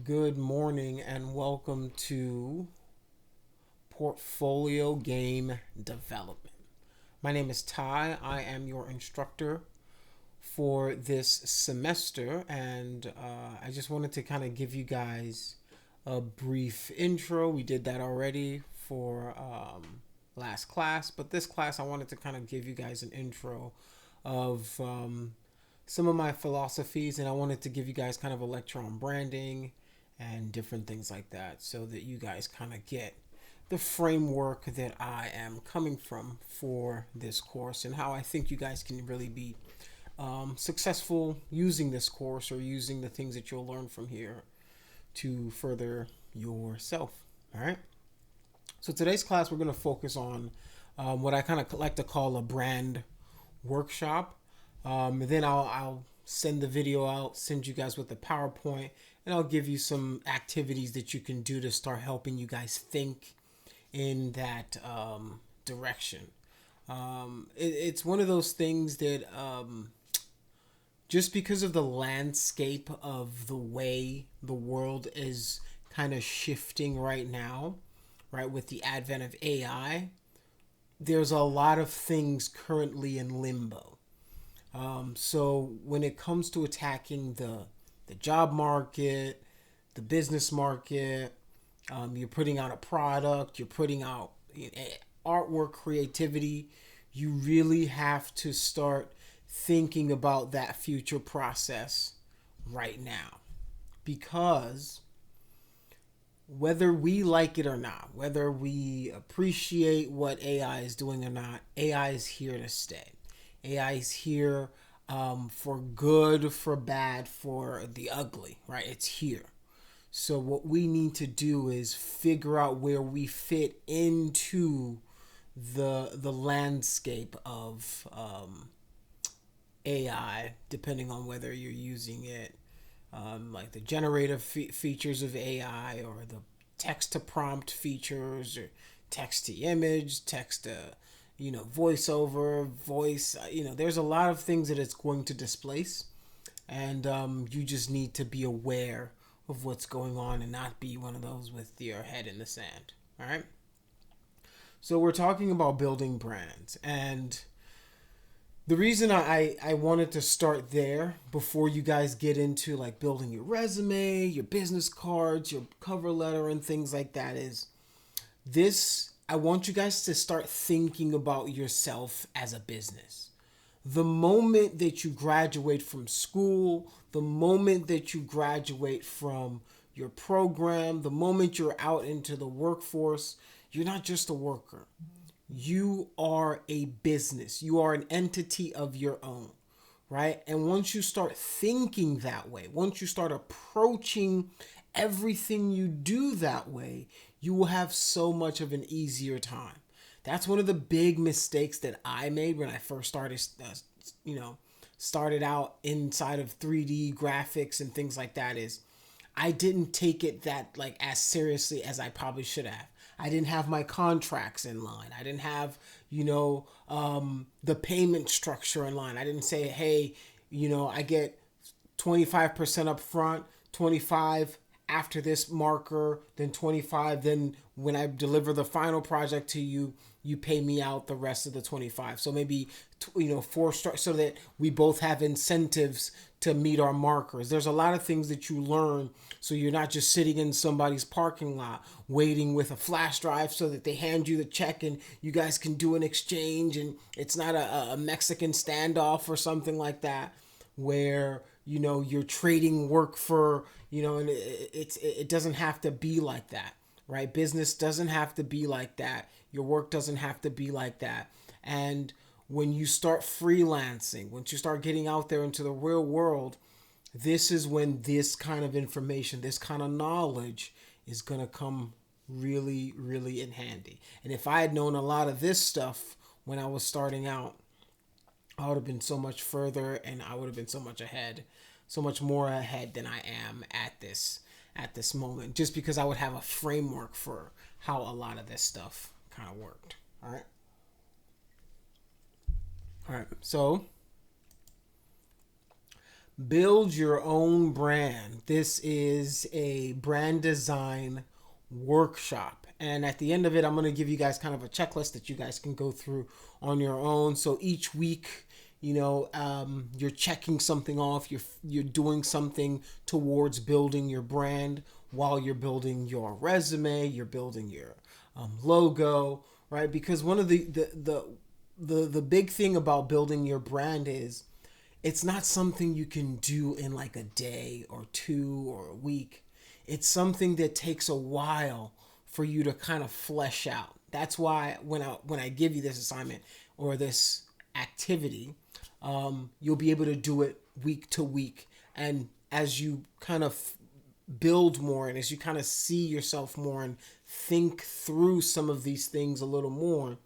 Good morning and welcome to Portfolio Game Development. My name is Ty. I am your instructor for this semester, and I just wanted to kind of give you guys a brief intro. We did that already for last class, but this class I wanted to kind of give you guys an intro of some of my philosophies, and I wanted to give you guys kind of a lecture on branding and different things like that so that you guys kind of get the framework that I am coming from for this course and how I think you guys can really be successful using this course or using the things that you'll learn from here to further yourself. All right. So today's class, we're going to focus on what I kind of like to call a brand workshop. And then I'll send the video out, send you guys with the PowerPoint, and I'll give you some activities that you can do to start helping you guys think in that direction. It's one of those things that just because of the landscape of the way the world is kind of shifting right now, right, with the advent of AI, there's a lot of things currently in limbo. So when it comes to attacking the job market, the business market, you're putting out a product, you're putting out artwork, creativity, you really have to start thinking about that future process right now. Because whether we like it or not, whether we appreciate what AI is doing or not, AI is here to stay. AI is here for good, for bad, for the ugly, right? It's here. So what we need to do is figure out where we fit into the landscape of AI, depending on whether you're using it like the generative features of AI or the text to prompt features or text to image, text to voiceover, voice. There's a lot of things that it's going to displace, and you just need to be aware of what's going on and not be one of those with your head in the sand. All right. So we're talking about building brands, and the reason I wanted to start there before you guys get into like building your resume, your business cards, your cover letter, and things like that is this. I want you guys to start thinking about yourself as a business. The moment that you graduate from school, the moment that you graduate from your program, the moment you're out into the workforce, you're not just a worker. You are a business. You are an entity of your own, right? And once you start thinking that way, once you start approaching everything you do that way, you will have so much of an easier time. That's one of the big mistakes that I made when I first started out inside of 3D graphics and things like that is I didn't take it that like as seriously as I probably should have. I didn't have my contracts in line. I didn't have, the payment structure in line. I didn't say, hey, I get 25% up front, 25 after this marker, then 25, then when I deliver the final project to you, you pay me out the rest of the 25. So maybe 4 stars so that we both have incentives to meet our markers. There's a lot of things that you learn so you're not just sitting in somebody's parking lot waiting with a flash drive so that they hand you the check and you guys can do an exchange and it's not a Mexican standoff or something like that where you're trading work for and it doesn't have to be like that, right? Business doesn't have to be like that. Your work doesn't have to be like that. And when you start freelancing, once you start getting out there into the real world, this is when this kind of information, this kind of knowledge is going to come really, really in handy. And if I had known a lot of this stuff when I was starting out, I would have been so much further and I would have been so much ahead, so much more ahead than I am at this moment, just because I would have a framework for how a lot of this stuff kind of worked. All right. All right. So Build your own brand. This is a brand design workshop. And at the end of it, I'm going to give you guys kind of a checklist that you guys can go through on your own. So each week, you're checking something off. You're doing something towards building your brand while you're building your resume. You're building your logo, right? Because one of the big thing about building your brand is it's not something you can do in like a day or two or a week. It's something that takes a while for you to kind of flesh out. That's why when I give you this assignment or this activity, you'll be able to do it week to week. And as you kind of build more and as you kind of see yourself more and think through some of these things a little more,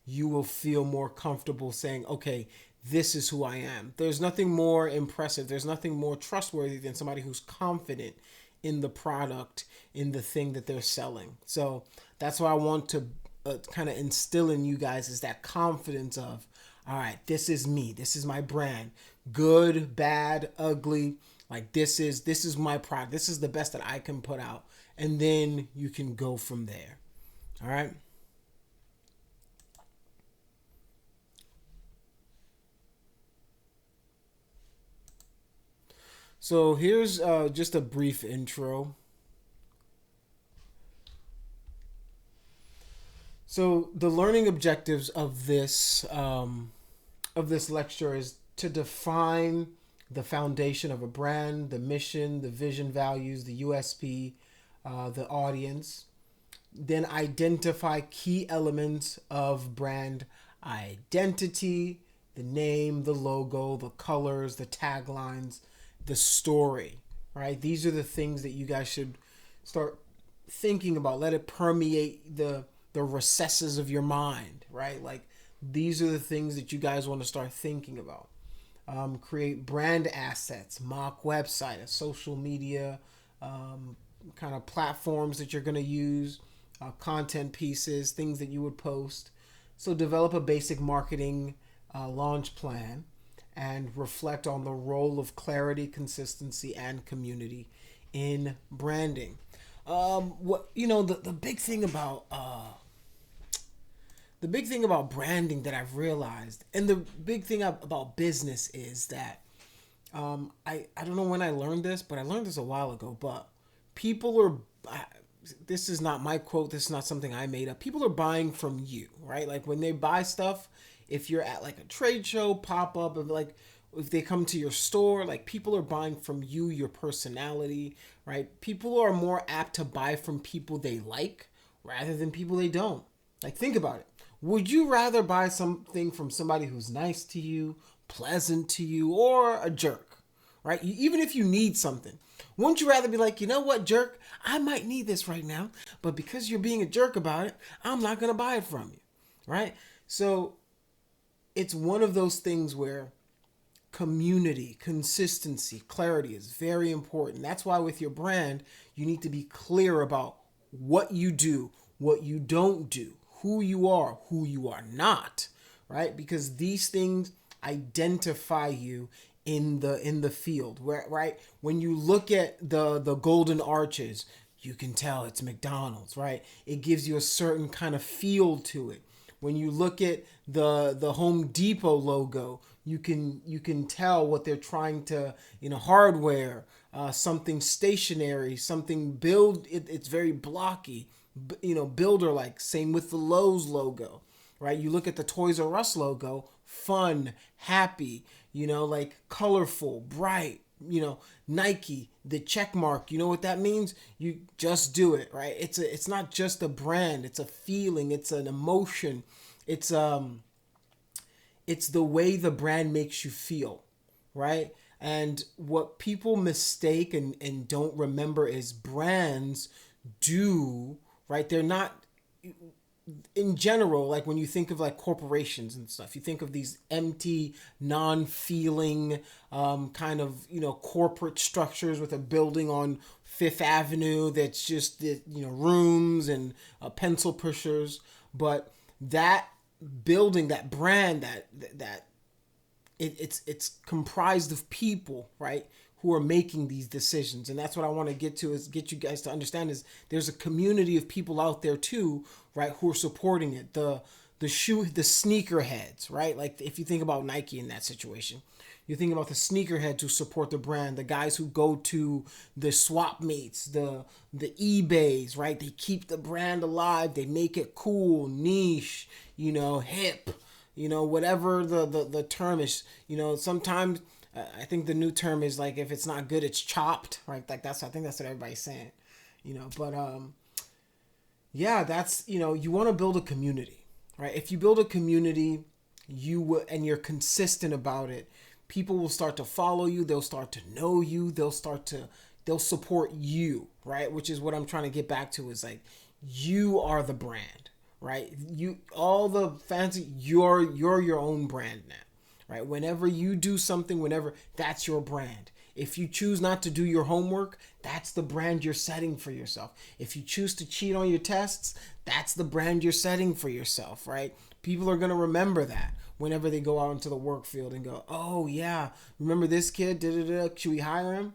you will feel more comfortable saying, okay, this is who I am. There's nothing more impressive. There's nothing more trustworthy than somebody who's confident in the product, in the thing that they're selling. So that's why I want to kind of instill in you guys is that confidence of, all right, this is me. This is my brand. Good, bad, ugly. Like this is my product. This is the best that I can put out. And then you can go from there. All right. So here's just a brief intro. So the learning objectives of this lecture is to define the foundation of a brand, the mission, the vision, values, the USP, the audience. Then identify key elements of brand identity, the name, the logo, the colors, the taglines, the story, right? These are the things that you guys should start thinking about. Let it permeate the recesses of your mind, right? Like these are the things that you guys want to start thinking about. Create brand assets, mock website, a social media kind of platforms that you're going to use, content pieces, things that you would post. So develop a basic marketing launch plan and reflect on the role of clarity, consistency, and community in branding. The big thing about branding that I've realized, and the big thing about business is that I don't know when I learned this, but I learned this a while ago. But people are, this is not my quote. This is not something I made up. People are buying from you, right? Like when they buy stuff, if you're at like a trade show, pop up, of like if they come to your store, like people are buying from you, your personality, right? People are more apt to buy from people they like rather than people they don't. Like think about it. Would you rather buy something from somebody who's nice to you, pleasant to you, or a jerk, right? Even if you need something, wouldn't you rather be like, you know what, jerk, I might need this right now, but because you're being a jerk about it, I'm not going to buy it from you, right? So it's one of those things where community, consistency, clarity is very important. That's why with your brand, you need to be clear about what you do, what you don't do, who you are not, right? Because these things identify you in the field, where right when you look at the golden arches, you can tell it's McDonald's, right? It gives you a certain kind of feel to it. When you look at the Home Depot logo, you can tell what they're trying to, hardware, something stationary, something it's very blocky, builder like. Same with the Lowe's logo, right? You look at the Toys R Us logo, fun, happy, like colorful, bright, Nike, the check mark, you know what that means? You just do it, right? It's not just a brand, it's a feeling, it's an emotion. It's the way the brand makes you feel, right? And what people mistake and don't remember is brands do, right? They're not, in general, like when you think of like corporations and stuff, you think of these empty, non-feeling kind of, corporate structures with a building on Fifth Avenue that's just, rooms and pencil pushers. But that building, that brand, that it's comprised of people, right, who are making these decisions. And that's what I want to get to, is get you guys to understand is there's a community of people out there too, right, who are supporting it. The sneakerheads, right? Like if you think about Nike in that situation, you think about the sneakerheads who support the brand, the guys who go to the swap meets, the eBays, right? They keep the brand alive. They make it cool, niche, hip, whatever the term is. Sometimes I think the new term is like if it's not good, it's chopped, right? Like I think that's what everybody's saying, But yeah, that's you want to build a community, right? If you build a community, you will, and you're consistent about it, people will start to follow you. They'll start to know you. They'll support you, right? Which is what I'm trying to get back to, is like you are the brand, right? You, all the fancy, you're your own brand now, right? Whenever you do something, whenever, that's your brand. If you choose not to do your homework, that's the brand you're setting for yourself. If you choose to cheat on your tests, that's the brand you're setting for yourself, right? People are going to remember that whenever they go out into the work field and go, oh yeah, remember this kid? Should we hire him?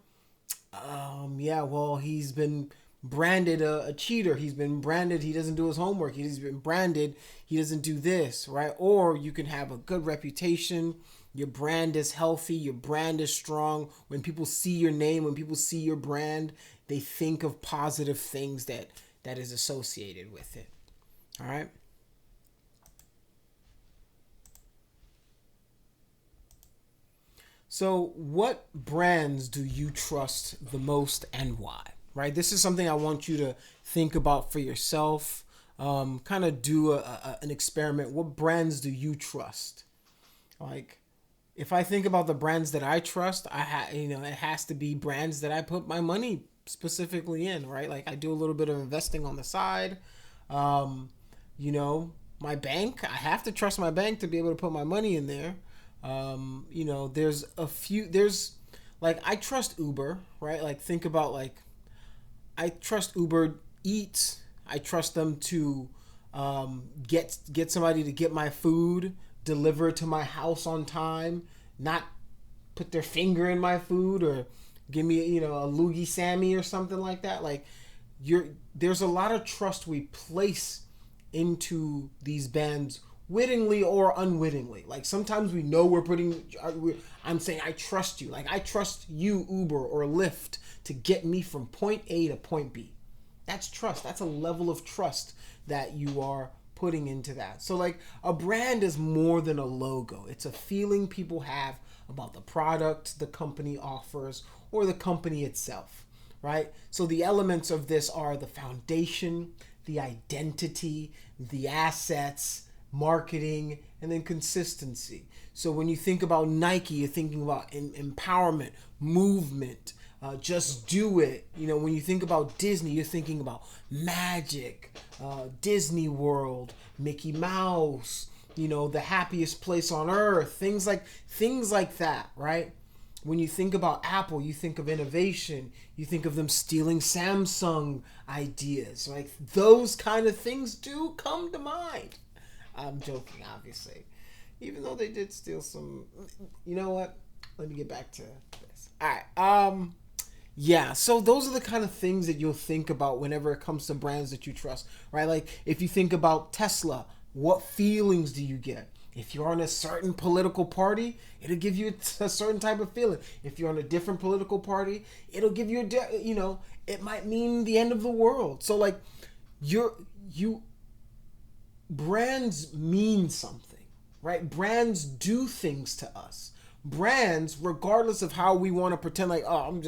Yeah, well, he's been branded a cheater. He's been branded he doesn't do his homework. He's been branded he doesn't do this, right? Or you can have a good reputation. Your brand is healthy. Your brand is strong. When people see your name, when people see your brand, they think of positive things that is associated with it. All right. So, what brands do you trust the most and why? Right? This is something I want you to think about for yourself. Kind of do an experiment. What brands do you trust? Like, if I think about the brands that I trust, it has to be brands that I put my money specifically in, right? Like I do a little bit of investing on the side. Um, my bank, I have to trust my bank to be able to put my money in there. There's like, I trust Uber, right? Like think about like, I trust Uber Eats. I trust them to get somebody to get my food delivered to my house on time, not put their finger in my food or give me a loogie Sammy or something like that. Like there's a lot of trust we place into these bands, wittingly or unwittingly. Like sometimes we know I'm saying I trust you. Like I trust you, Uber or Lyft, to get me from point A to point B. That's trust. That's a level of trust that you are putting into that. So like a brand is more than a logo. It's a feeling people have about the product the company offers or the company itself, right? So the elements of this are the foundation, the identity, the assets, marketing, and then consistency. So when you think about Nike, you're thinking about empowerment, movement, just do it. When you think about Disney, you're thinking about magic, Disney World, Mickey Mouse, the happiest place on earth, things like that, right? When you think about Apple, you think of innovation, you think of them stealing Samsung ideas. Like those kind of things do come to mind. I'm joking, obviously. Even though they did steal some, you know what? Let me get back to this. All right. Yeah, so those are the kind of things that you'll think about whenever it comes to brands that you trust, right? Like if you think about Tesla, what feelings do you get? If you're on a certain political party, it'll give you a certain type of feeling. If you're on a different political party, it'll give you it might mean the end of the world. So like brands mean something, right? Brands do things to us. Brands, regardless of how we want to pretend like, oh,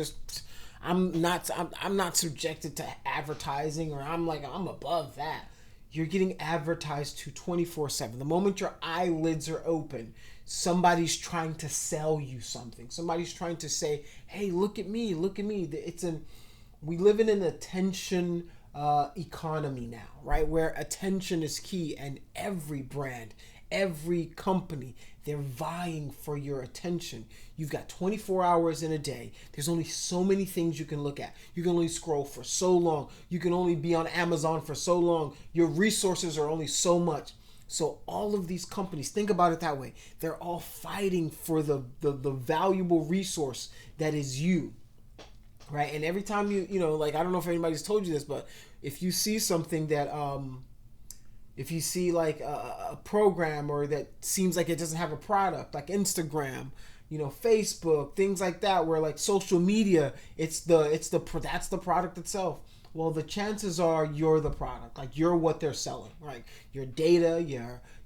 I'm not subjected to advertising, or I'm above that. You're getting advertised to 24/7. The moment your eyelids are open, somebody's trying to sell you something. Somebody's trying to say, hey, look at me, look at me. We live in an attention economy now, right? Where attention is key, and every brand, every company, they're vying for your attention. You've got 24 hours in a day. There's only so many things you can look at. You can only scroll for so long. You can only be on Amazon for so long. Your resources are only so much. So all of these companies, think about it that way. They're all fighting for the valuable resource that is you, right? And every time like, I don't know if anybody's told you this, but if you see something that if you see like a program or that seems like it doesn't have a product, like Instagram, Facebook, things like that, where like social media, that's the product itself. Well, the chances are you're the product, like you're what they're selling, like your data,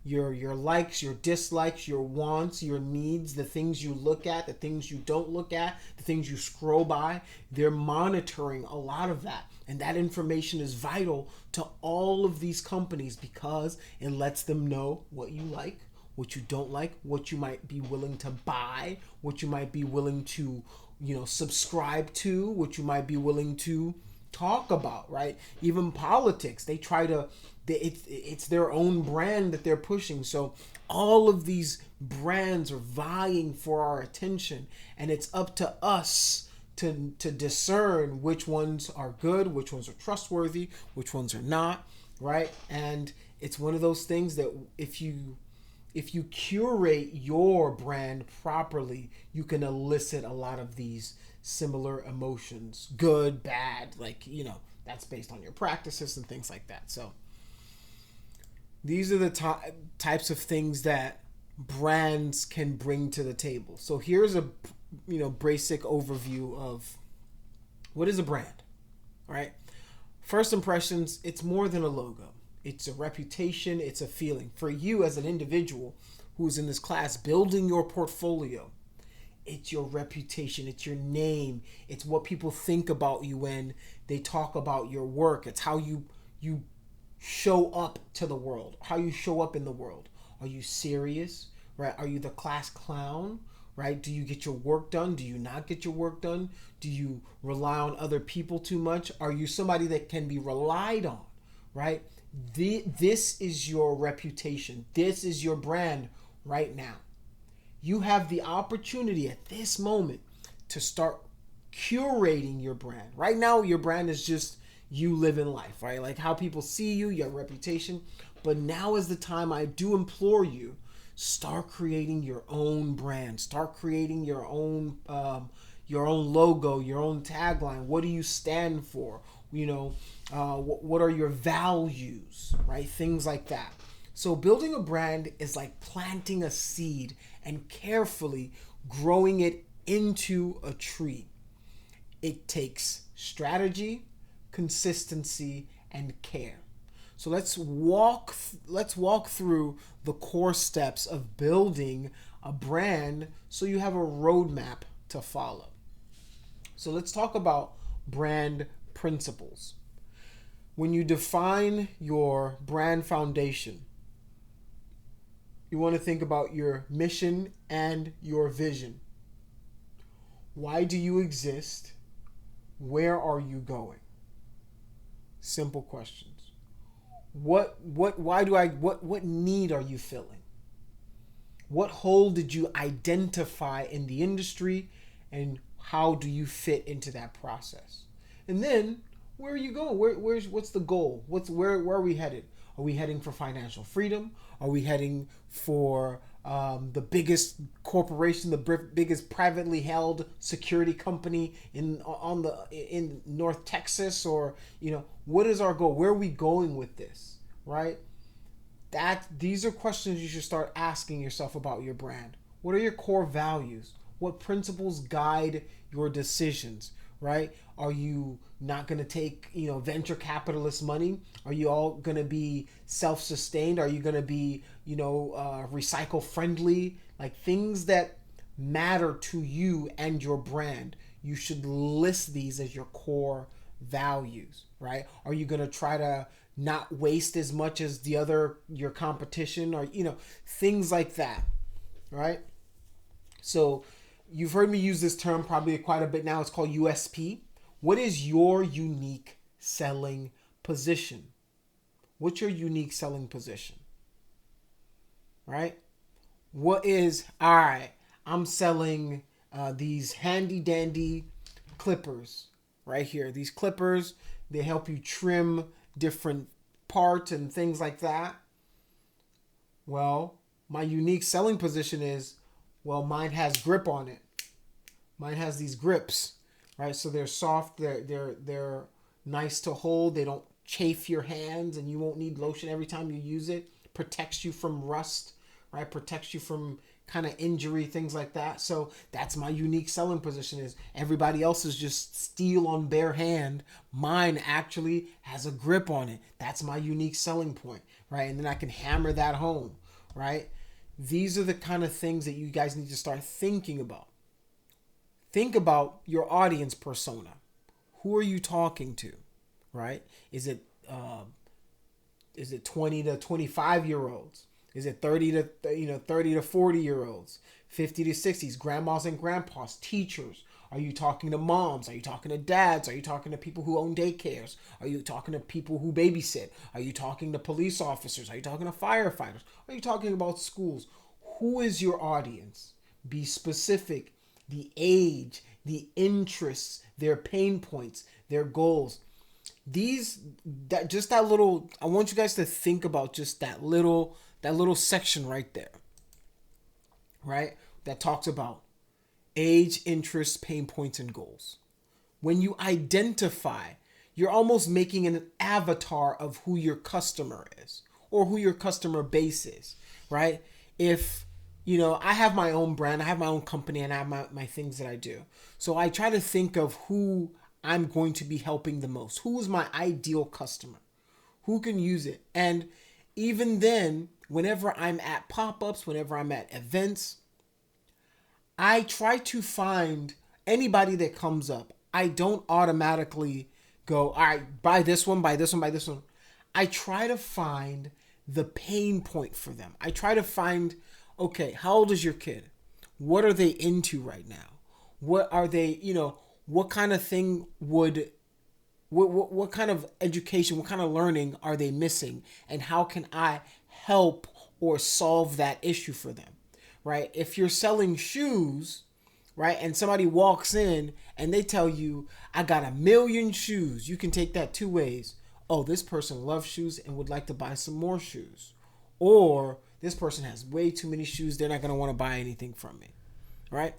your likes, your dislikes, your wants, your needs, the things you look at, the things you don't look at, the things you scroll by. They're monitoring a lot of that. And that information is vital to all of these companies because it lets them know what you like, what you don't like, what you might be willing to buy, what you might be willing to, subscribe to, what you might be willing to talk about, right? Even politics, they try to, it's their own brand that they're pushing. So all of these brands are vying for our attention, and it's up to us to discern which ones are good, which ones are trustworthy, which ones are not, right? And it's one of those things that if you curate your brand properly, you can elicit a lot of these similar emotions, good, bad, like, that's based on your practices and things like that. So these are the types of things that brands can bring to the table. So here's a basic overview of what is a brand, right? First impressions, it's more than a logo. It's a reputation, it's a feeling. For you as an individual who's in this class building your portfolio, it's your reputation, it's your name, it's what people think about you when they talk about your work. It's how you show up to the world, how you show up in the world. Are you serious, right? Are you the class clown, right? Do you get your work done? Do you not get your work done? Do you rely on other people too much? Are you somebody that can be relied on, right? This is your reputation. This is your brand right now. You have the opportunity at this moment to start curating your brand. Right now, your brand is just you living life, right? Like how people see you, your reputation. But now is the time. I do implore you, start creating your own brand. Start creating your own logo, your own tagline. What do you stand for? What are your values, right? Things like that. So building a brand is like planting a seed and carefully growing it into a tree. It takes strategy, consistency, and care. So let's walk through the core steps of building a brand so you have a roadmap to follow. So let's talk about brand principles. When you define your brand foundation, you want to think about your mission and your vision. Why do you exist? Where are you going? Simple questions. What need are you filling? What hole did you identify in the industry, and how do you fit into that process? And then, where are you going? What's the goal? Where are we headed? Are we heading for financial freedom? Are we heading for the biggest corporation, the biggest privately held security company in North Texas? Or what is our goal? Where are we going with this? Right? These are questions you should start asking yourself about your brand. What are your core values? What principles guide your decisions? Right? Are you not going to take venture capitalist money? Are you all going to be self-sustained? Are you going to be recycle friendly? Like things that matter to you and your brand, you should list these as your core values. Right? Are you going to try to not waste as much as your competition, or things like that? Right? So you've heard me use this term probably quite a bit now. It's called USP. What is your unique selling position? What's your unique selling position? Right? All right, I'm selling these handy dandy clippers right here. These clippers, they help you trim different parts and things like that. Well, my unique selling position is, well, mine has grip on it. Mine has these grips, right? So they're soft, they're nice to hold. They don't chafe your hands, and you won't need lotion every time you use it. Protects you from rust, right? Protects you from kind of injury, things like that. So that's my unique selling position. Is everybody else is just steel on bare hand. Mine actually has a grip on it. That's my unique selling point, right? And then I can hammer that home, right? These are the kind of things that you guys need to start thinking about. Think about your audience persona. Who are you talking to, right? Is it 20 to 25 year olds? Is it 30 to 40 year olds, 50 to 60s, grandmas and grandpas, teachers? Are you talking to moms? Are you talking to dads? Are you talking to people who own daycares? Are you talking to people who babysit? Are you talking to police officers? Are you talking to firefighters? Are you talking about schools? Who is your audience? Be specific. The age, the interests, their pain points, their goals. That little, I want you guys to think about just that little section right there, right? That talks about age, interests, pain points, and goals. When you identify, you're almost making an avatar of who your customer is or who your customer base is, right? If, I have my own brand, I have my own company, and I have my things that I do. So I try to think of who I'm going to be helping the most. Who is my ideal customer? Who can use it? And even then, whenever I'm at pop-ups, whenever I'm at events, I try to find anybody that comes up. I don't automatically go, all right, buy this one, buy this one, buy this one. I try to find the pain point for them. I try to find, okay, how old is your kid? What are they into right now? What are they, what kind of thing what kind of education, what kind of learning are they missing? And how can I help or solve that issue for them, right? If you're selling shoes, right, and somebody walks in and they tell you, I got 1,000,000 shoes, you can take that two ways. Oh, this person loves shoes and would like to buy some more shoes. Or this person has way too many shoes, they're not going to want to buy anything from me, right?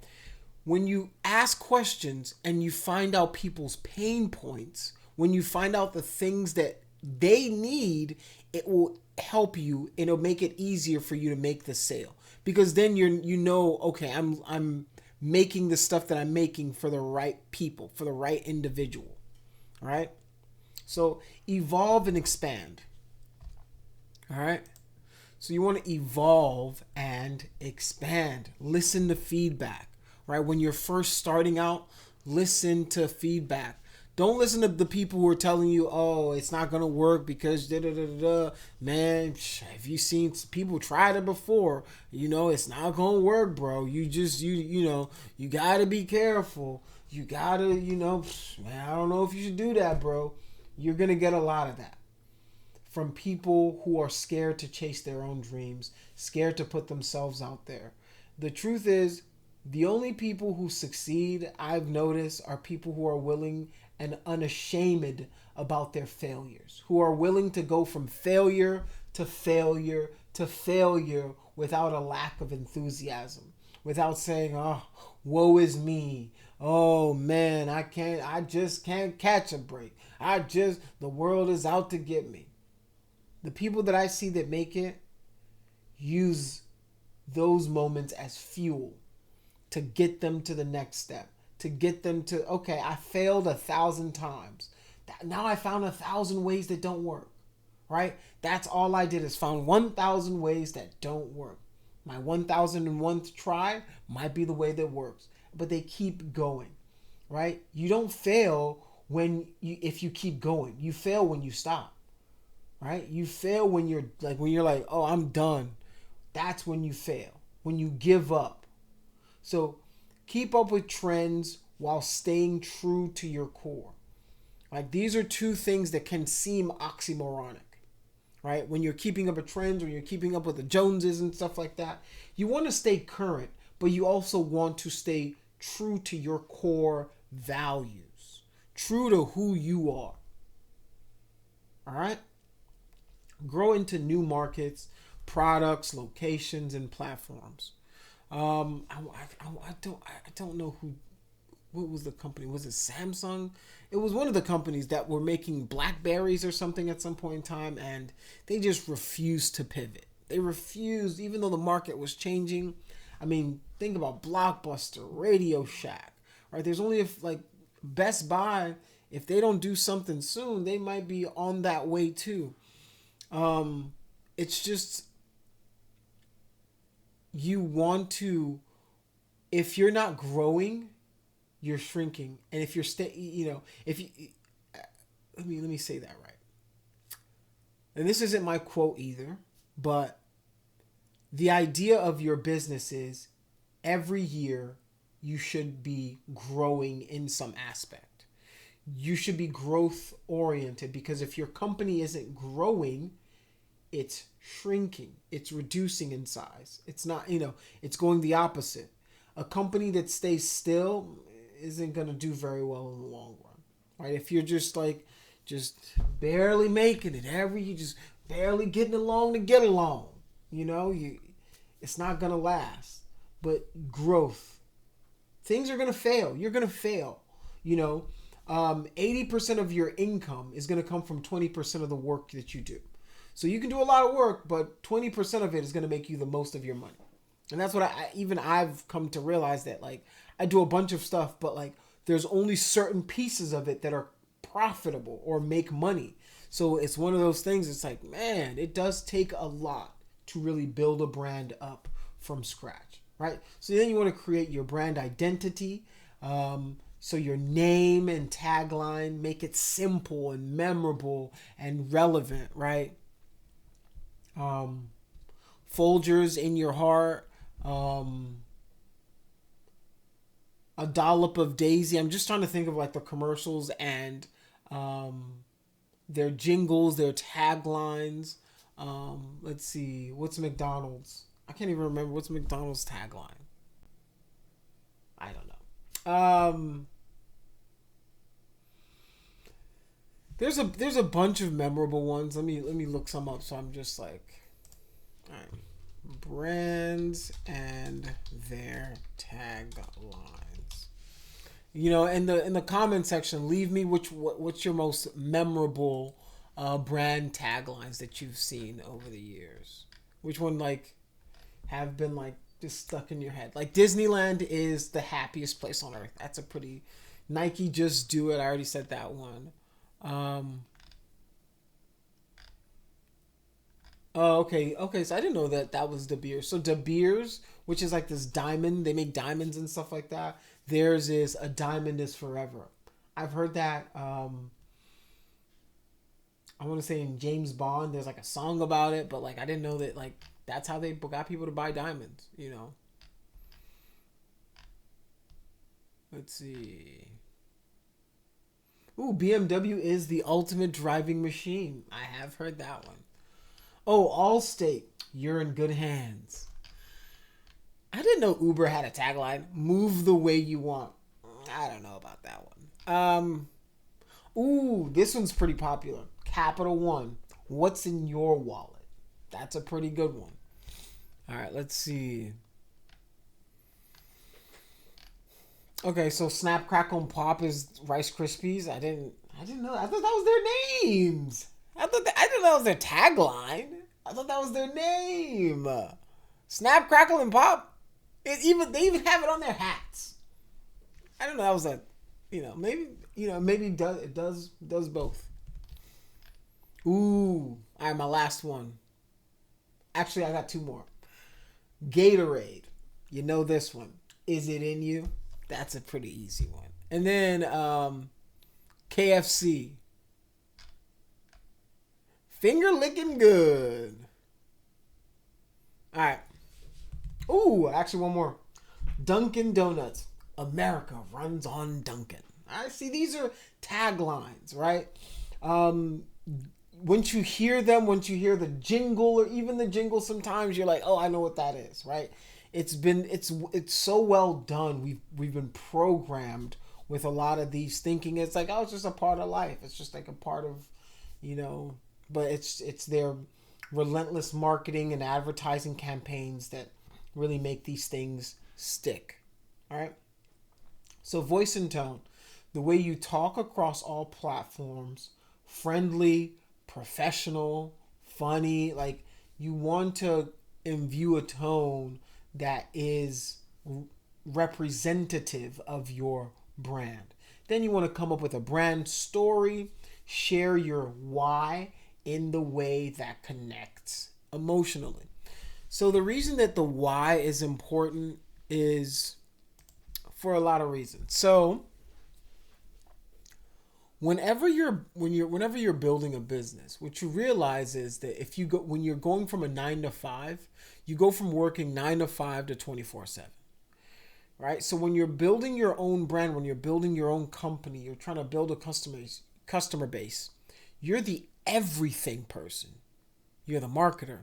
When you ask questions and you find out people's pain points, when you find out the things that they need, it will help you. It'll make it easier for you to make the sale, because then okay, I'm making the stuff that I'm making for the right people, for the right individual, all right? So evolve and expand, all right? So you want to evolve and expand. Listen to feedback, right? When you're first starting out, listen to feedback. Don't listen to the people who are telling you, oh, it's not going to work because da-da-da-da-da. Man, have you seen people tried it before? It's not going to work, bro. You got to be careful. You got to, man, I don't know if you should do that, bro. You're going to get a lot of that from people who are scared to chase their own dreams, scared to put themselves out there. The truth is, the only people who succeed, I've noticed, are people who are willing and unashamed about their failures, who are willing to go from failure to failure to failure without a lack of enthusiasm, without saying, oh, woe is me. Oh man, I just can't catch a break. The world is out to get me. The people that I see that make it use those moments as fuel to get them to the next step, to get them to, okay, I failed 1,000 times. Now I found 1,000 ways that don't work, right? That's all I did, is found 1,000 ways that don't work. My 1,001th try might be the way that works, but they keep going, right? You don't fail if you keep going. You fail when you stop, right? You fail when you're like, oh, I'm done. That's when you fail, when you give up. So keep up with trends while staying true to your core. Like, these are two things that can seem oxymoronic, right? When you're keeping up with trends, when you're keeping up with the Joneses and stuff like that, you want to stay current, but you also want to stay true to your core values, true to who you are. All right? Grow into new markets, products, locations, and platforms. I don't know who. What was the company? Was it Samsung? It was one of the companies that were making Blackberries or something at some point in time, and they just refused to pivot. They refused, even though the market was changing. I mean, think about Blockbuster, Radio Shack, right? There's only if like Best Buy, if they don't do something soon, they might be on that way too. It's just you want to, if you're not growing, you're shrinking, and if you're if you let me say that right. And this isn't my quote either, but the idea of your business is every year you should be growing in some aspect. You should be growth oriented, because if your company isn't growing, it's shrinking, it's reducing in size. It's not, it's going the opposite. A company that stays still isn't going to do very well in the long run, right? If you're just barely making it, you just barely getting along to get along, it's not going to last. But growth, things are going to fail. You're going to fail, 80% of your income is going to come from 20% of the work that you do. So you can do a lot of work, but 20% of it is going to make you the most of your money. And that's what I've come to realize, that like I do a bunch of stuff, but like there's only certain pieces of it that are profitable or make money. So it's one of those things. It's like, man, it does take a lot to really build a brand up from scratch, right? So then you want to create your brand identity. So your name and tagline, make it simple and memorable and relevant, right? Folgers in your heart, a dollop of Daisy. I'm just trying to think of like the commercials and their jingles, their taglines. Let's see, what's McDonald's? I can't even remember what's McDonald's tagline. I don't know. There's a bunch of memorable ones. Let me look some up. So I'm just like, all right, brands and their taglines. In the comment section, leave me what's your most memorable brand taglines that you've seen over the years. Which one like have been like just stuck in your head? Like Disneyland is the happiest place on earth. That's a pretty Nike, just do it. I already said that one. Oh, okay. So I didn't know that was De Beers. So De Beers, which is like this diamond, they make diamonds and stuff like that. Theirs is a diamond is forever. I've heard that. I want to say in James Bond, there's like a song about it, but like I didn't know that like that's how they got people to buy diamonds. Let's see. Ooh, BMW is the ultimate driving machine. I have heard that one. Oh, Allstate, you're in good hands. I didn't know Uber had a tagline, move the way you want. I don't know about that one. Ooh, this one's pretty popular. Capital One, what's in your wallet? That's a pretty good one. All right, let's see. Okay, so Snap, Crackle, and Pop is Rice Krispies. I didn't know. I thought that was their names. I didn't know that was their tagline. I thought that was their name. Snap, Crackle, and Pop. They even have it on their hats. I don't know. That was maybe it does both. Ooh, all right, my last one. Actually, I got two more. Gatorade. You know this one. Is it in you? That's a pretty easy one. And then KFC. Finger licking good. All right. Ooh, actually one more. Dunkin' Donuts. America runs on Dunkin'. I see these are taglines, right? Once you hear them, once you hear the jingle or even the jingle, sometimes you're like, oh, I know what that is, right? It's so well done. We've been programmed with a lot of these thinking it's like, oh, it's just a part of life. It's just like a part of, but it's their relentless marketing and advertising campaigns that really make these things stick. All right. So, voice and tone, the way you talk across all platforms, friendly, professional, funny, like you want to imbue a tone that is representative of your brand. Then you want to come up with a brand story, share your why in the way that connects emotionally. So the reason that the why is important is for a lot of reasons. So whenever you're building a business, what you realize is that if you go when you're going from a 9 to 5, you go from working 9 to 5 to 24/7. Right? So when you're building your own brand, when you're building your own company, you're trying to build a customer base, you're the everything person. You're the marketer.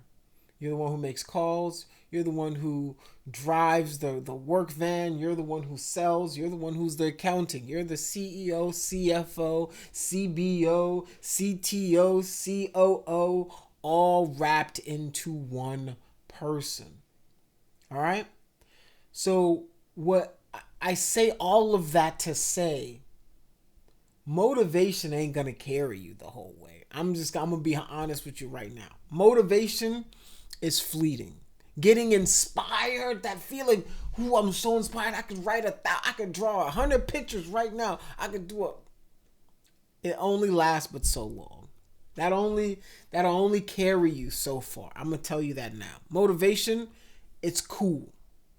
You're the one who makes calls. You're the one who drives the work van. You're the one who sells. You're the one who's the accounting. You're the CEO, CFO, CBO, CTO, COO, all wrapped into one person. All right? So what I say all of that to say, motivation ain't gonna carry you the whole way. I'm gonna be honest with you right now. Motivation is fleeting. Getting inspired, that feeling, ooh, I'm so inspired. I could I could draw 100 pictures right now. I could do it only lasts but so long. That'll only carry you so far. I'm gonna tell you that now. Motivation, it's cool.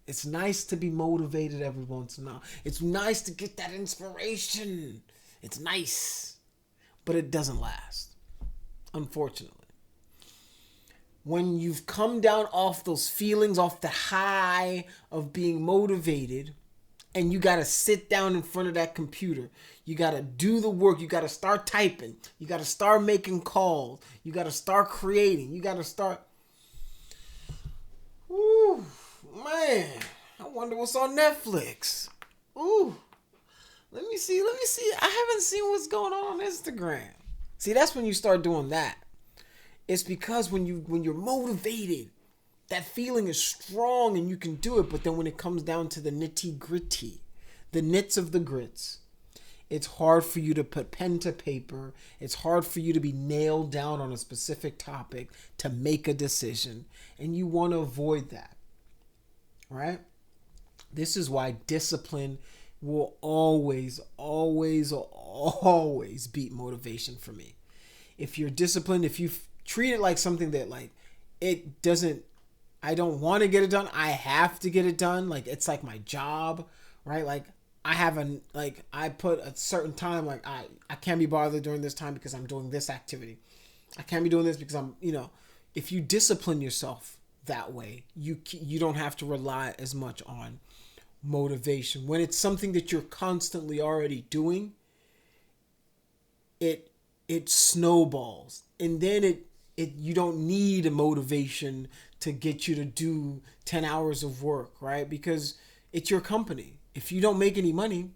It's nice to be motivated every once in a while. It's nice to get that inspiration. It's nice. But it doesn't last, unfortunately. When you've come down off those feelings, off the high of being motivated, and you got to sit down in front of that computer, you got to do the work, you got to start typing, you got to start making calls, you got to start creating, you got to start... Ooh, man, I wonder what's on Netflix. Ooh, let me see. I haven't seen what's going on Instagram. See, that's when you start doing that. It's because when you're motivated, that feeling is strong and you can do it. But then when it comes down to the nitty gritty, the nits of the grits, it's hard for you to put pen to paper. It's hard for you to be nailed down on a specific topic to make a decision. And you want to avoid that. Right? This is why discipline will always, always, always beat motivation for me. If you're disciplined, if you treat it like something that like it doesn't, I don't want to get it done, I have to get it done, like it's like my job, right? Like I put a certain time, like I can't be bothered during this time because I'm doing this activity. I can't be doing this because I'm, if you discipline yourself that way, you don't have to rely as much on motivation. When it's something that you're constantly already doing, it snowballs, and then you don't need a motivation to get you to do 10 hours of work, right? Because it's your company. If you don't make any money,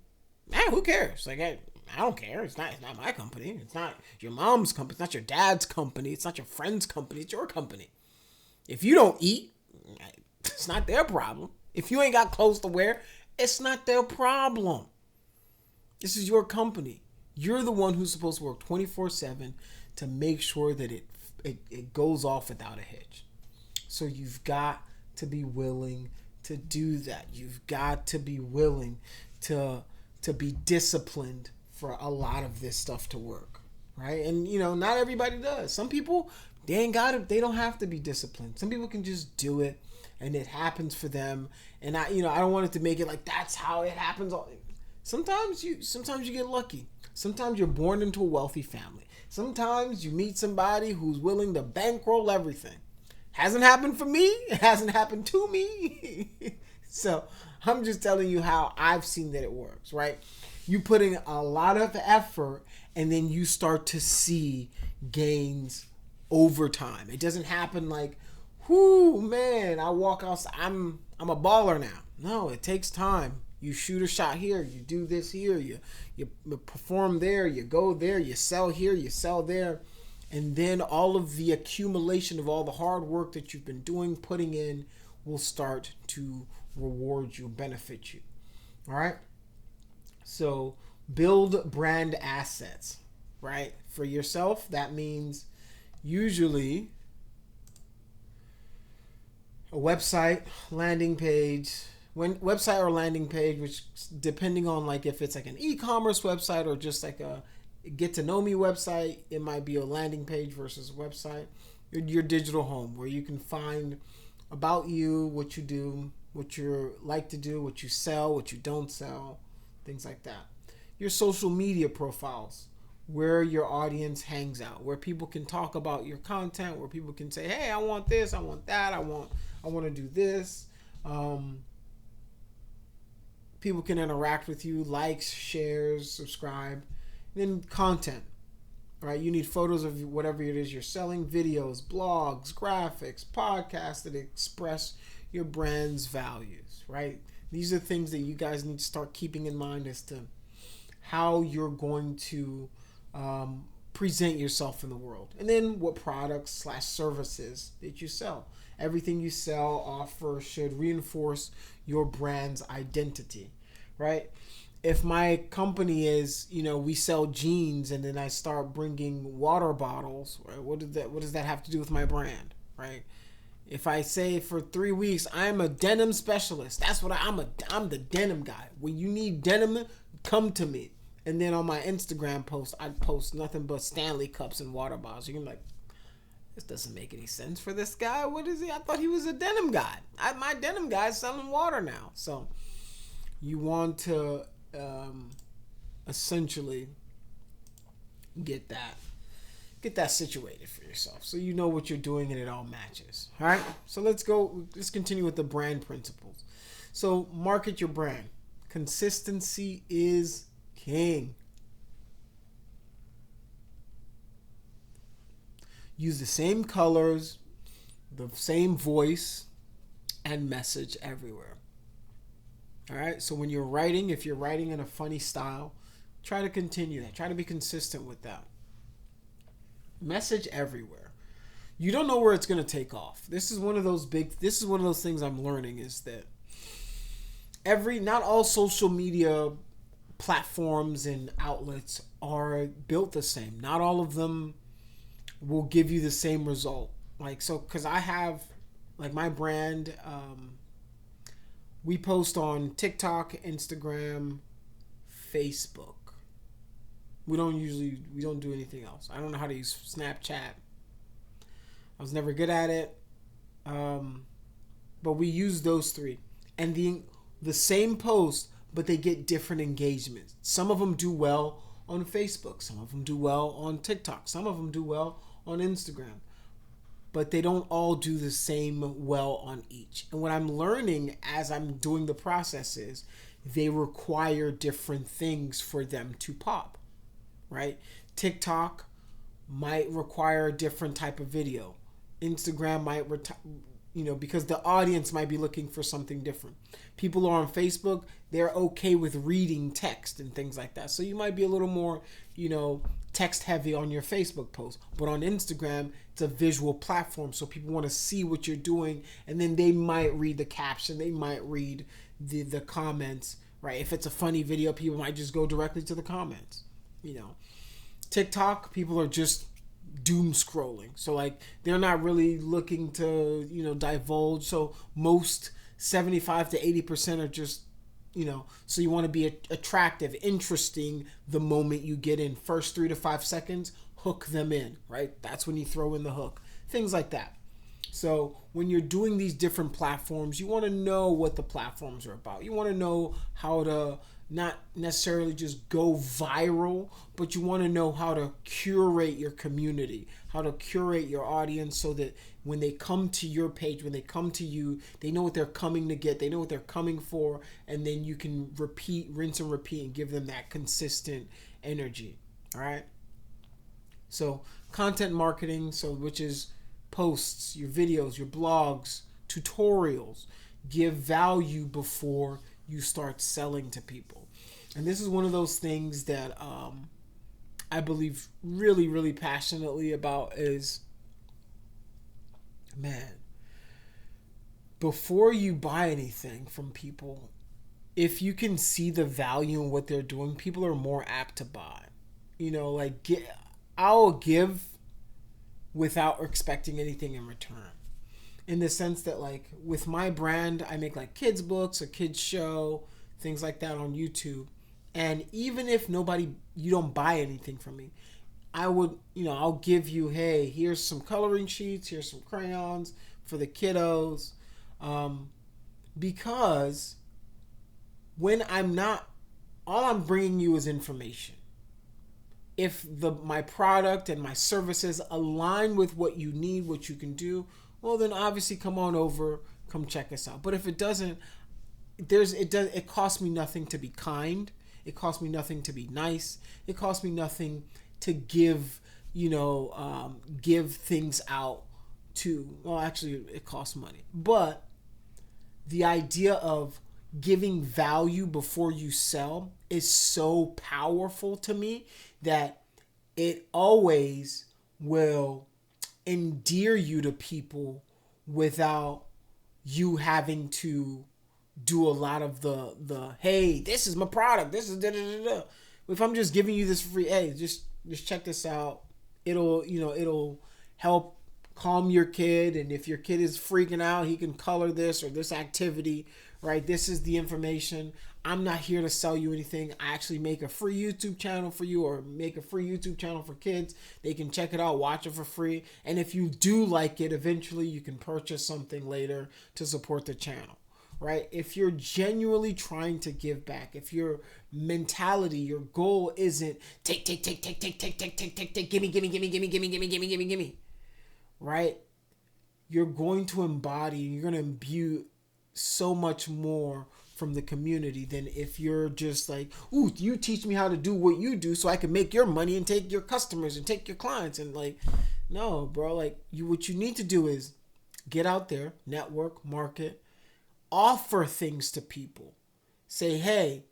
who cares? Like, I don't care. It's not my company. It's not your mom's company. It's not your dad's company. It's not your friend's company. It's your company. If you don't eat, it's not their problem. If you ain't got clothes to wear, it's not their problem. This is your company. You're the one who's supposed to work 24/7 to make sure that it goes off without a hitch. So you've got to be willing to do that. You've got to be willing to be disciplined for a lot of this stuff to work, right? And not everybody does. Some people, they don't have to be disciplined. Some people can just do it and it happens for them. And I don't want it to make it like that's how it happens. Sometimes you get lucky. Sometimes you're born into a wealthy family. Sometimes you meet somebody who's willing to bankroll everything. Hasn't happened for me. It hasn't happened to me. So I'm just telling you how I've seen that it works, right? You put in a lot of effort and then you start to see gains over time. It doesn't happen like, whoo, man, I walk outside, I'm a baller now. No, it takes time. You shoot a shot here, you do this here, you perform there, you go there, you sell here, you sell there. And then all of the accumulation of all the hard work that you've been doing, putting in, will start to reward you, benefit you. All right. So build brand assets, right? For yourself, that means usually a website, landing page, website or landing page, which depending on like if it's like an e-commerce website or just like a get to know me website, it might be a landing page versus a website. Your digital home where you can find about you, what you do, what you like to do, what you sell, what you don't sell, things like that. Your social media profiles, where your audience hangs out, where people can talk about your content, where people can say, hey, I want this, I want that, I want to do this. People can interact with you, likes, shares, subscribe. And then content, right? You need photos of whatever it is you're selling, videos, blogs, graphics, podcasts that express your brand's values, right? These are things that you guys need to start keeping in mind as to how you're going to present yourself in the world. And then what products / services that you sell. Everything you sell, offer should reinforce your brand's identity, right? If my company is, we sell jeans and then I start bringing water bottles, right? What does that have to do with my brand, right? If I say for 3 weeks I'm a denim specialist, that's what I'm the denim guy. When you need denim, come to me. And then on my Instagram post, I'd post nothing but Stanley cups and water bottles. You're like, this doesn't make any sense for this guy. What is he? I thought he was a denim guy. My denim guy is selling water now. So you want to essentially get that situated for yourself, so you know what you're doing and it all matches. All right. So let's continue with the brand principles. So market your brand. Consistency is king. Use the same colors, the same voice, and message everywhere. All right. So when you're writing, if you're writing in a funny style, try to continue that. Try to be consistent with that. Message everywhere. You don't know where it's going to take off. This is one of those things I'm learning, is that not all social media platforms and outlets are built the same. Not all of them will give you the same result. Because I have, my brand, we post on TikTok, Instagram, Facebook. We don't do anything else. I don't know how to use Snapchat. I was never good at it. But we use those 3. And the same post, but they get different engagements. Some of them do well on Facebook. Some of them do well on TikTok. Some of them do well on Instagram. But they don't all do the same well on each. And what I'm learning as I'm doing the process is they require different things for them to pop, right? TikTok might require a different type of video. Instagram might, because the audience might be looking for something different. People are on Facebook, they're okay with reading text and things like that. So you might be a little more, text heavy on your Facebook post. But on Instagram, it's a visual platform, so people want to see what you're doing, and then they might read the caption, they might read the comments, right? If it's a funny video, people might just go directly to the comments. TikTok, people are just doom scrolling. So they're not really looking to, divulge. So most 75 to 80% are just, so you want to be attractive, interesting the moment you get in. First 3 to 5 seconds, hook them in, right? That's when you throw in the hook. Things like that. So when you're doing these different platforms, you want to know what the platforms are about. You want to know how to not necessarily just go viral, but you want to know how to curate your community, how to curate your audience, so that when they come to your page, when they come to you, they know what they're coming to get, they know what they're coming for, and then you can rinse and repeat, and give them that consistent energy. All right. So content marketing, which is posts, your videos, your blogs, tutorials, give value before you start selling to people. And this is one of those things that I believe really, really passionately about is, man, before you buy anything from people, if you can see the value in what they're doing, people are more apt to buy. Like I'll give without expecting anything in return. In the sense that, like, with my brand, I make like kids books, a kids show, things like that on YouTube. And even if you don't buy anything from me, I would, I'll give you, hey, here's some coloring sheets, here's some crayons for the kiddos. Because when I'm not, all I'm bringing you is information. If my product and my services align with what you need, what you can do, well, then obviously come on over, come check us out. But if it doesn't, it costs me nothing to be kind. It costs me nothing to be nice. It costs me nothing to give things out to. Well, actually, it costs money. But the idea of giving value before you sell is so powerful to me that it always will endear you to people without you having to do a lot of the hey, this is my product, this is da da da da. If I'm just giving you this for free, hey, just check this out. It'll help calm your kid, and if your kid is freaking out, he can color this or this activity, right? This is the information. I'm not here to sell you anything. I actually make a free YouTube channel for you, or make a free YouTube channel for kids. They can check it out, watch it for free. And if you do like it, eventually you can purchase something later to support the channel, right? If you're genuinely trying to give back, if your mentality, your goal isn't take, gimme, right? You're going to embody, you're going to imbue so much more from the community than if you're just like, ooh, you teach me how to do what you do so I can make your money and take your customers and take your clients. And like, no, bro, like what you need to do is get out there, network, market, offer things to people. Say, hey,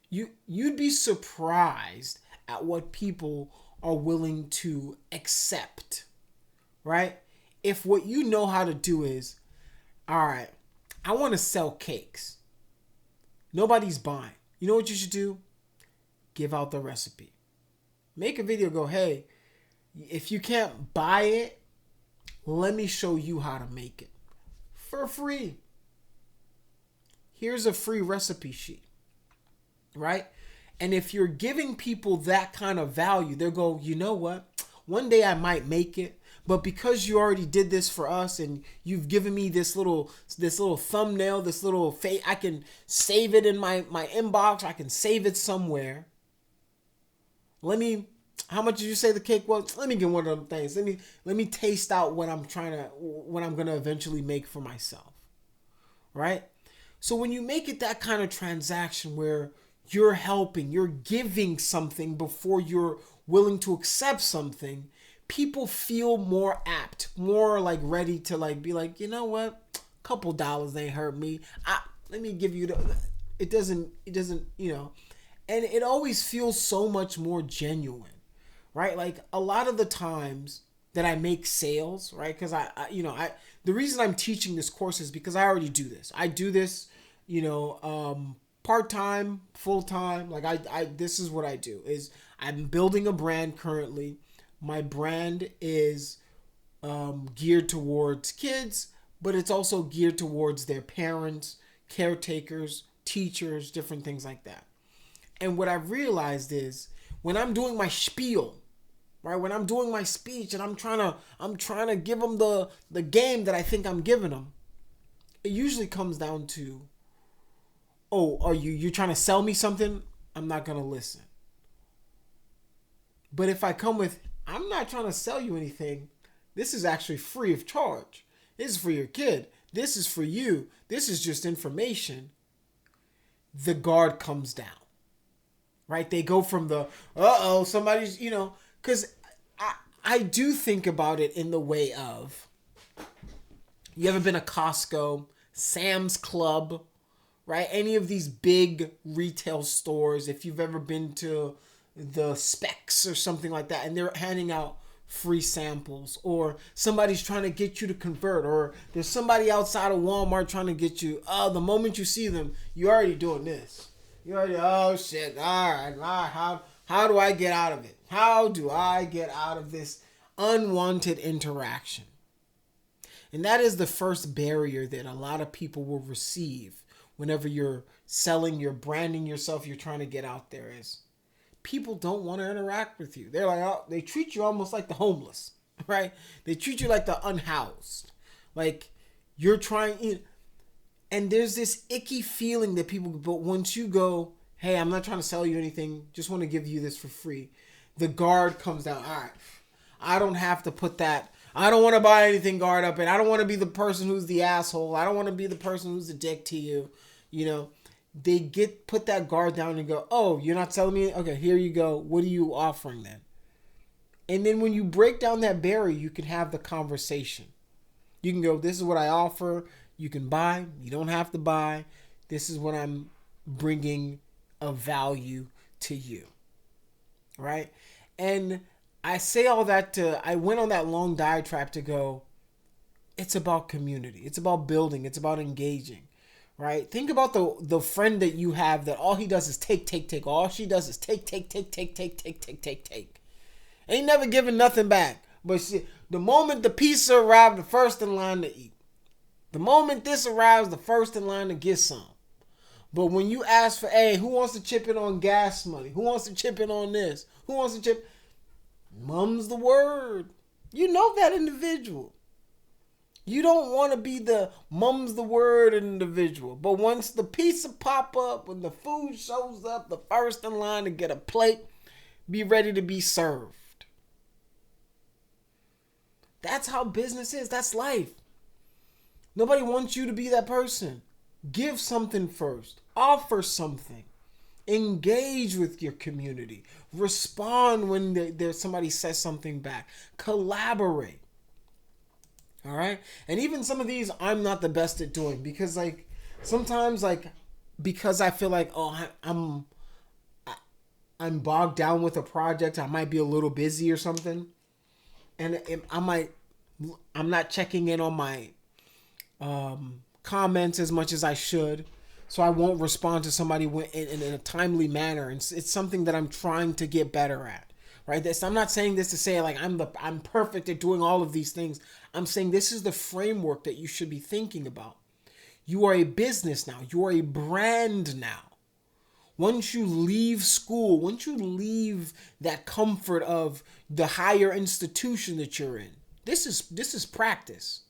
you'd be surprised at what people are willing to accept, right? If what you know how to do is, all right, I want to sell cakes. Nobody's buying. You know what you should do? Give out the recipe. Make a video, go, hey, if you can't buy it, let me show you how to make it for free. Here's a free recipe sheet, right? And if you're giving people that kind of value, they'll go, you know what? One day I might make it, but because you already did this for us and you've given me this little thumbnail, this little face, I can save it in my inbox. I can save it somewhere. How much did you say the cake was? Let me get one of them things. Let me taste out what I'm going to eventually make for myself. Right? So when you make it that kind of transaction where you're helping, you're giving something before you're willing to accept something, people feel more apt, more like ready to like be like, you know what, a couple dollars ain't hurt me. Let me give you it doesn't, and it always feels so much more genuine, right? Like a lot of the times that I make sales, right? Because the reason I'm teaching this course is because I already do this. I do this, part-time, full-time. Like this is what I do is I'm building a brand currently. My brand is geared towards kids, but it's also geared towards their parents, caretakers, teachers, different things like that. And what I've realized is when I'm doing my spiel, right? When I'm doing my speech and I'm trying to give them the game that I think I'm giving them, it usually comes down to, oh, are you trying to sell me something? I'm not going to listen. But if I come with, I'm not trying to sell you anything. This is actually free of charge. This is for your kid. This is for you. This is just information. The guard comes down. Right? They go from the, somebody's, because I do think about it in the way of, you ever been to Costco, Sam's Club, right? Any of these big retail stores, if you've ever been to the specs or something like that, and they're handing out free samples, or somebody's trying to get you to convert, or there's somebody outside of Walmart trying to get you. Oh, the moment you see them, you're already doing this. You're already, oh shit, all right, how do I get out of it? How do I get out of this unwanted interaction? And that is the first barrier that a lot of people will receive whenever you're selling, you're branding yourself, you're trying to get out there, is people don't want to interact with you. They're like, oh, they treat you almost like the homeless, right? They treat you like the unhoused. Like you're trying, and there's this icky feeling that people, but once you go, hey, I'm not trying to sell you anything, just want to give you this for free, the guard comes down. All right, I don't have to put that, I don't want to buy anything guard up, and I don't want to be the person who's the asshole. I don't want to be the person who's a dick to you. You know, they put that guard down and go, oh, you're not selling me? Okay, here you go. What are you offering then? And then when you break down that barrier, you can have the conversation. You can go, this is what I offer. You can buy. You don't have to buy. This is what I'm bringing of value to you. Right? And I say all that I went on that long diatribe to go, it's about community. It's about building. It's about engaging. Right? Think about the friend that you have that all he does is take. All she does is take. Ain't never giving nothing back. But the moment the pizza arrived, the first in line to eat. The moment this arrives, the first in line to get some. But when you ask for, hey, who wants to chip in on gas money? Who wants to chip in on this? Who wants to chip? Mum's the word. You know that individual. You don't want to be the mum's the word individual. But once the pizza pop up, when the food shows up, the first in line to get a plate, be ready to be served. That's how business is. That's life. Nobody wants you to be that person. Give something first. Offer something. Engage with your community. Respond when there's somebody says something back. Collaborate. All right? And even some of these I'm not the best at doing, because like sometimes like because I feel like, oh, I'm bogged down with a project, I might be a little busy or something, and I'm not checking in on my comments as much as I should, so I won't respond to somebody in a timely manner. And it's something that I'm trying to get better at, right? I'm not saying this to say like I'm perfect at doing all of these things. I'm saying this is the framework that you should be thinking about. You are a business now. You are a brand now. Once you leave school, once you leave that comfort of the higher institution that you're in, this is practice,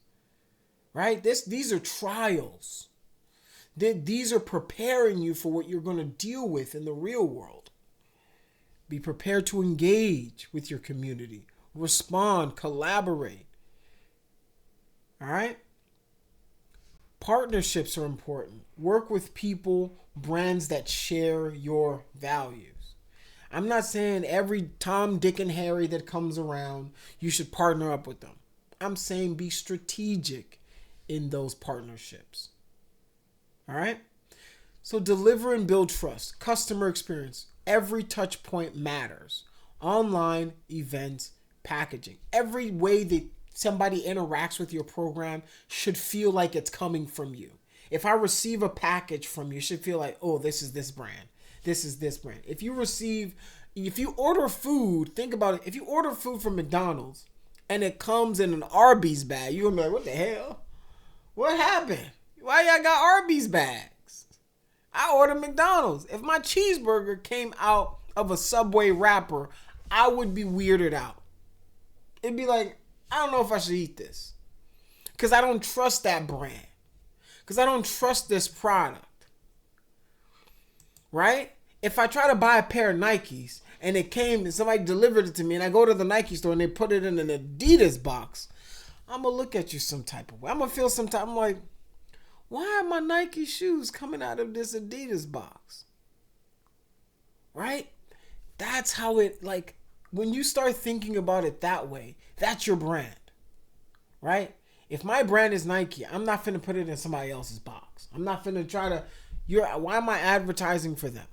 right? These are trials. These are preparing you for what you're going to deal with in the real world. Be prepared to engage with your community. Respond, collaborate. All right? Partnerships are important. Work with people, brands that share your values. I'm not saying every Tom, Dick, and Harry that comes around, you should partner up with them. I'm saying be strategic in those partnerships. All right? So deliver and build trust. Customer experience. Every touch point matters. Online, events, packaging. Every way that somebody interacts with your program should feel like it's coming from you. If I receive a package from you, it should feel like, oh, this is this brand. This is this brand. If you order food, think about it. If you order food from McDonald's and it comes in an Arby's bag, you're going to be like, what the hell? What happened? Why y'all got Arby's bags? I ordered McDonald's. If my cheeseburger came out of a Subway wrapper, I would be weirded out. It'd be like, I don't know if I should eat this. Because I don't trust that brand. Because I don't trust this product. Right? If I try to buy a pair of Nikes and it came and somebody delivered it to me and I go to the Nike store and they put it in an Adidas box, I'm going to look at you some type of way. I'm going to feel some type. I'm like, why are my Nike shoes coming out of this Adidas box? Right? That's how it, like, when you start thinking about it that way, that's your brand. Right? If my brand is Nike, I'm not finna put it in somebody else's box. I'm not finna try to, why am I advertising for them?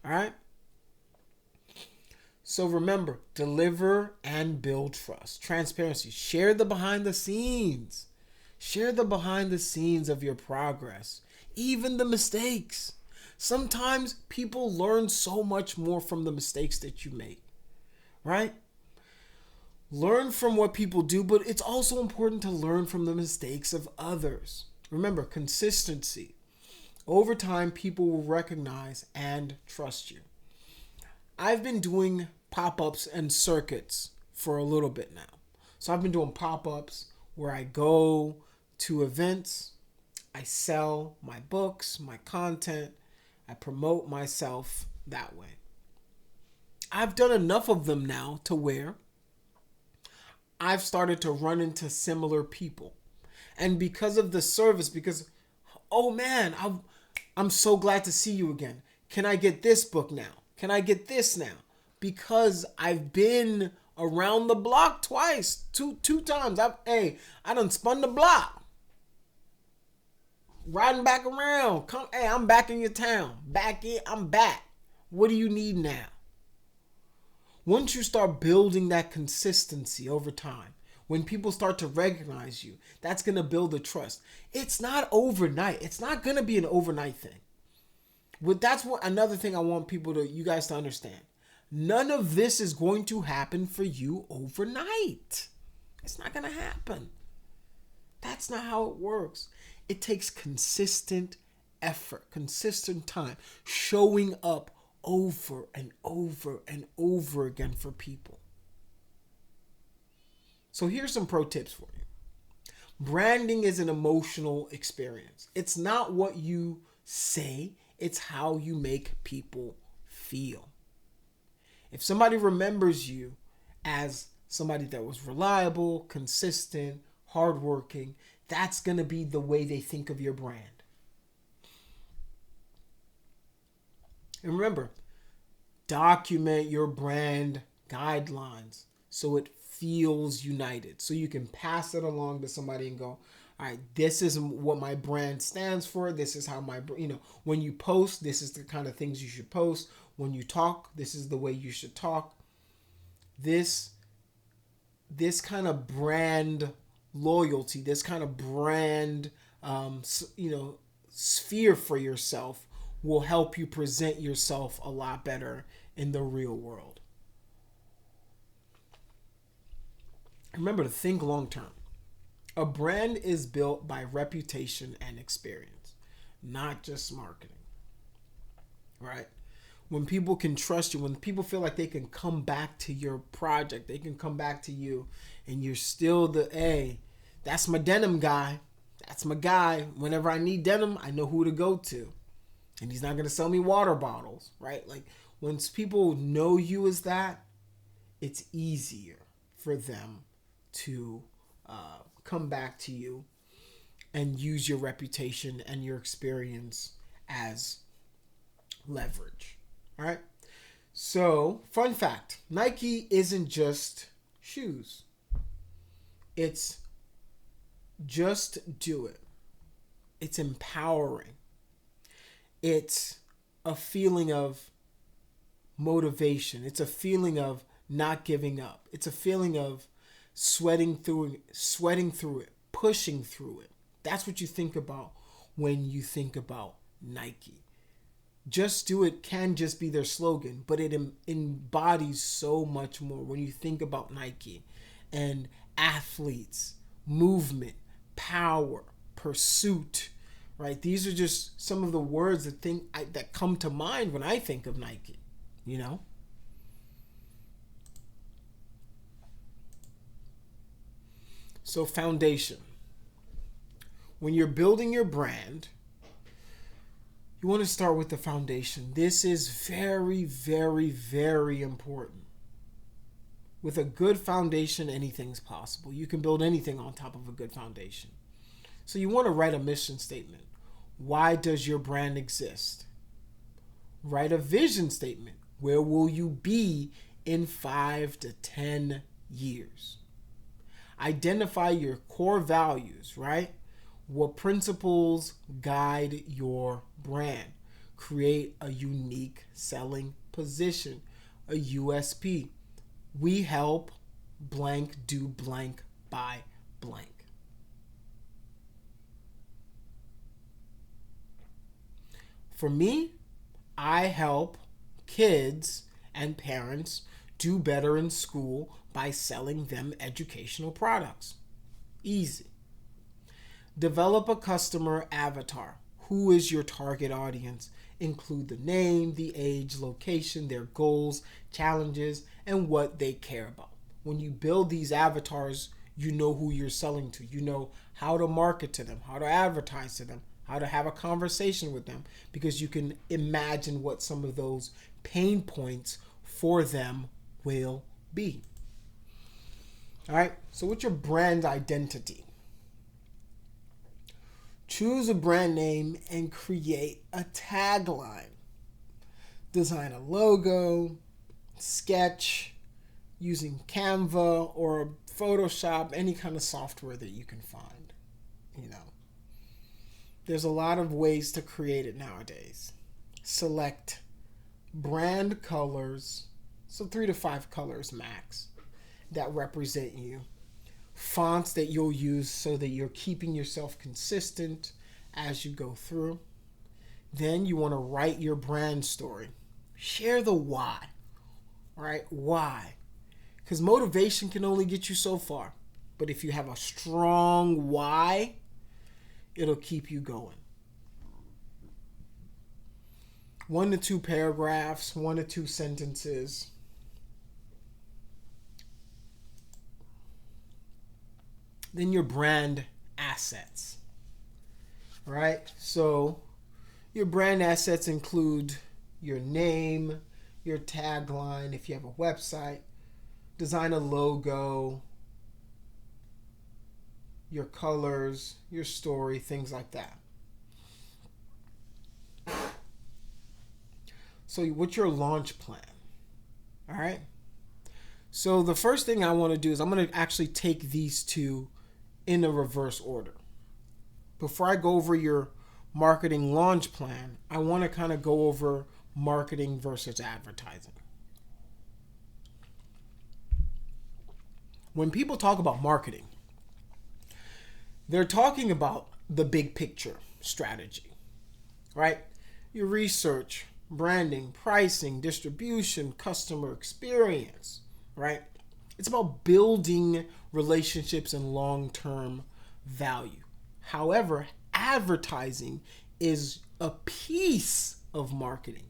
All right? So remember, deliver and build trust. Transparency. Share the behind the scenes. Share the behind the scenes of your progress, even the mistakes. Sometimes people learn so much more from the mistakes that you make, right? Learn from what people do, but it's also important to learn from the mistakes of others. Remember, consistency. Over time, people will recognize and trust you. I've been doing pop-ups and circuits for a little bit now. So I've been doing pop-ups where I go to events, I sell my books, my content, I promote myself that way. I've done enough of them now to where I've started to run into similar people. And because of the service, because, oh man, I'm so glad to see you again. Can I get this book now? Can I get this now? Because I've been around the block twice, two times. I done spun the block. Riding back around. I'm back in your town. I'm back. What do you need now? Once you start building that consistency over time, when people start to recognize you, that's going to build the trust. It's not overnight. It's not going to be an overnight thing. That's what another thing I want you guys to understand. None of this is going to happen for you overnight. It's not going to happen. That's not how it works. It takes consistent effort, consistent time, showing up over and over and over again for people. So here's some pro tips for you. Branding is an emotional experience. It's not what you say, it's how you make people feel. If somebody remembers you as somebody that was reliable, consistent, hardworking, that's going to be the way they think of your brand. And remember, document your brand guidelines so it feels united. So you can pass it along to somebody and go, all right, this is what my brand stands for. This is how when you post, this is the kind of things you should post. When you talk, this is the way you should talk. This kind of brand loyalty, this kind of brand, sphere for yourself will help you present yourself a lot better in the real world. Remember to think long term. A brand is built by reputation and experience, not just marketing. Right? When people can trust you, when people feel like they can come back to your project, they can come back to you, and you're still that's my denim guy. That's my guy. Whenever I need denim, I know who to go to. And he's not going to sell me water bottles, right? Like, once people know you as that, it's easier for them to come back to you and use your reputation and your experience as leverage. All right. So, fun fact, Nike isn't just shoes. It's just do it. It's empowering. It's a feeling of motivation. It's a feeling of not giving up. It's a feeling of sweating through it, pushing through it. That's what you think about when you think about Nike. Just do it can just be their slogan, but it embodies so much more when you think about Nike and athletes, movement, power, pursuit, right? These are just some of the words that come to mind when I think of Nike, So foundation. When you're building your brand, you want to start with the foundation. This is very, very, very important. With a good foundation, anything's possible. You can build anything on top of a good foundation. So you want to write a mission statement. Why does your brand exist? Write a vision statement. Where will you be in 5 to 10 years? Identify your core values, right? What principles guide your brand? Create a unique selling position. a USP. We help blank do blank by blank. For me, I help kids and parents do better in school by selling them educational products. Easy. Develop a customer avatar. Who is your target audience? Include the name, the age, location, their goals, challenges, and what they care about. When you build these avatars, you know who you're selling to. You know how to market to them, how to advertise to them, how to have a conversation with them, because you can imagine what some of those pain points for them will be. All right, so what's your brand identity? Choose a brand name and create a tagline. Design a logo, sketch using Canva or Photoshop, any kind of software that you can find. There's a lot of ways to create it nowadays. Select brand colors, so 3 to 5 colors max, that represent you. Fonts that you'll use so that you're keeping yourself consistent as you go through. Then you want to write your brand story. Share the why. Right? Why? Because motivation can only get you so far. But if you have a strong why, it'll keep you going. 1 to 2 paragraphs, 1 to 2 sentences. Then your brand assets. Right? So your brand assets include your name, your tagline, if you have a website, design a logo, your colors, your story, things like that. So what's your launch plan? All right? So the first thing I want to do is I'm going to actually take these two in a reverse order. Before I go over your marketing launch plan, I want to kind of go over marketing versus advertising. When people talk about marketing, they're talking about the big picture strategy, right? Your research, branding, pricing, distribution, customer experience, right? It's about building relationships and long-term value. However, advertising is a piece of marketing.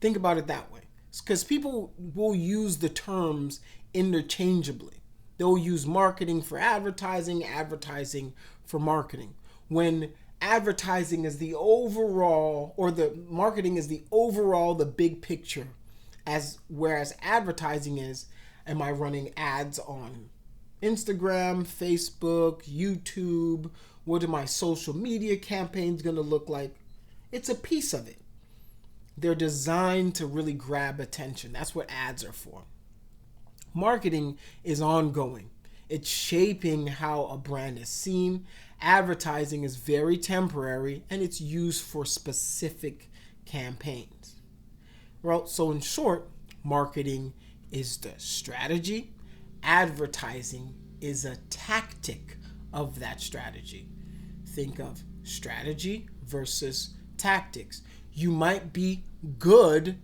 Think about it that way. Because people will use the terms interchangeably. They'll use marketing for advertising, advertising for marketing. When advertising is the overall, or the marketing is the overall, the big picture, whereas advertising is, am I running ads on Instagram, Facebook, YouTube? What are my social media campaigns going to look like? It's a piece of it. They're designed to really grab attention. That's what ads are for. Marketing is ongoing. It's shaping how a brand is seen. Advertising is very temporary and it's used for specific campaigns. Well, so in short, marketing is the strategy. Advertising is a tactic of that strategy. Think of strategy versus tactics. You might be good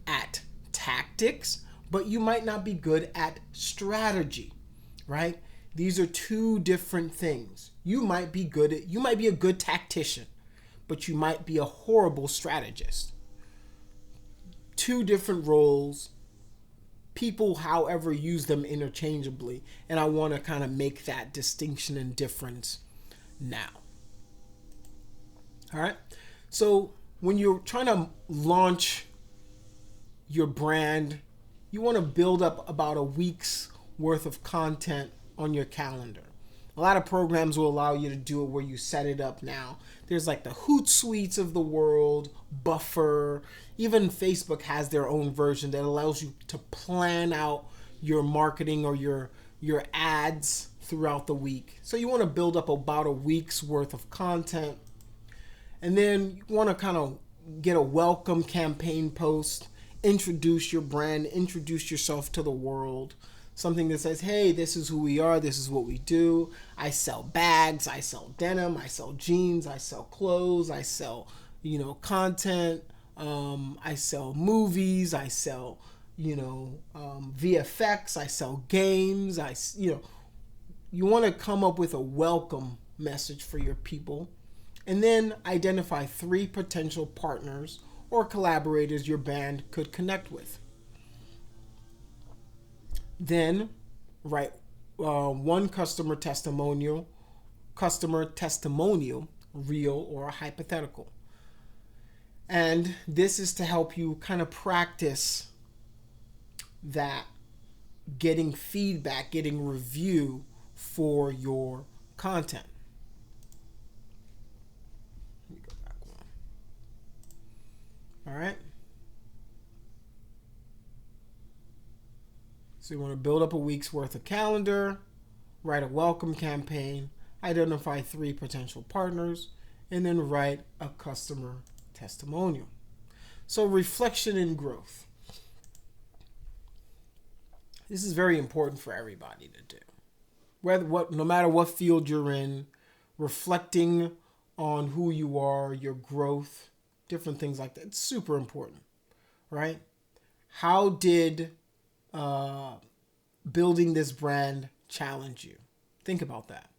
at tactics, but you might not be good at strategy, right? These are two different things. You might be a good tactician, but you might be a horrible strategist. Two different roles. People, however, use them interchangeably, and I want to kind of make that distinction and difference now. All right? So when you're trying to launch your brand, you want to build up about a week's worth of content on your calendar. A lot of programs will allow you to do it where you set it up now. There's like the Hootsuites of the world, Buffer. Even Facebook has their own version that allows you to plan out your marketing or your ads throughout the week. So you want to build up about a week's worth of content. And then you want to kind of get a welcome campaign post introduce your brand, introduce yourself to the world. Something that says, hey, this is who we are, this is what we do. I sell bags, I sell denim, I sell jeans, I sell clothes, I sell, content, I sell movies, I sell, VFX, I sell games, you want to come up with a welcome message for your people, and then identify 3 potential partners or collaborators your band could connect with. Then write one customer testimonial, real or hypothetical. And this is to help you kind of practice that getting feedback, getting review for your content. Let me go back one. All right. So you want to build up a week's worth of calendar, write a welcome campaign, identify 3 potential partners, and then write a customer testimonial. So reflection and growth. This is very important for everybody to do. No matter what field you're in, reflecting on who you are, your growth, different things like that. It's super important, right? How did building this brand challenge you? Think about that.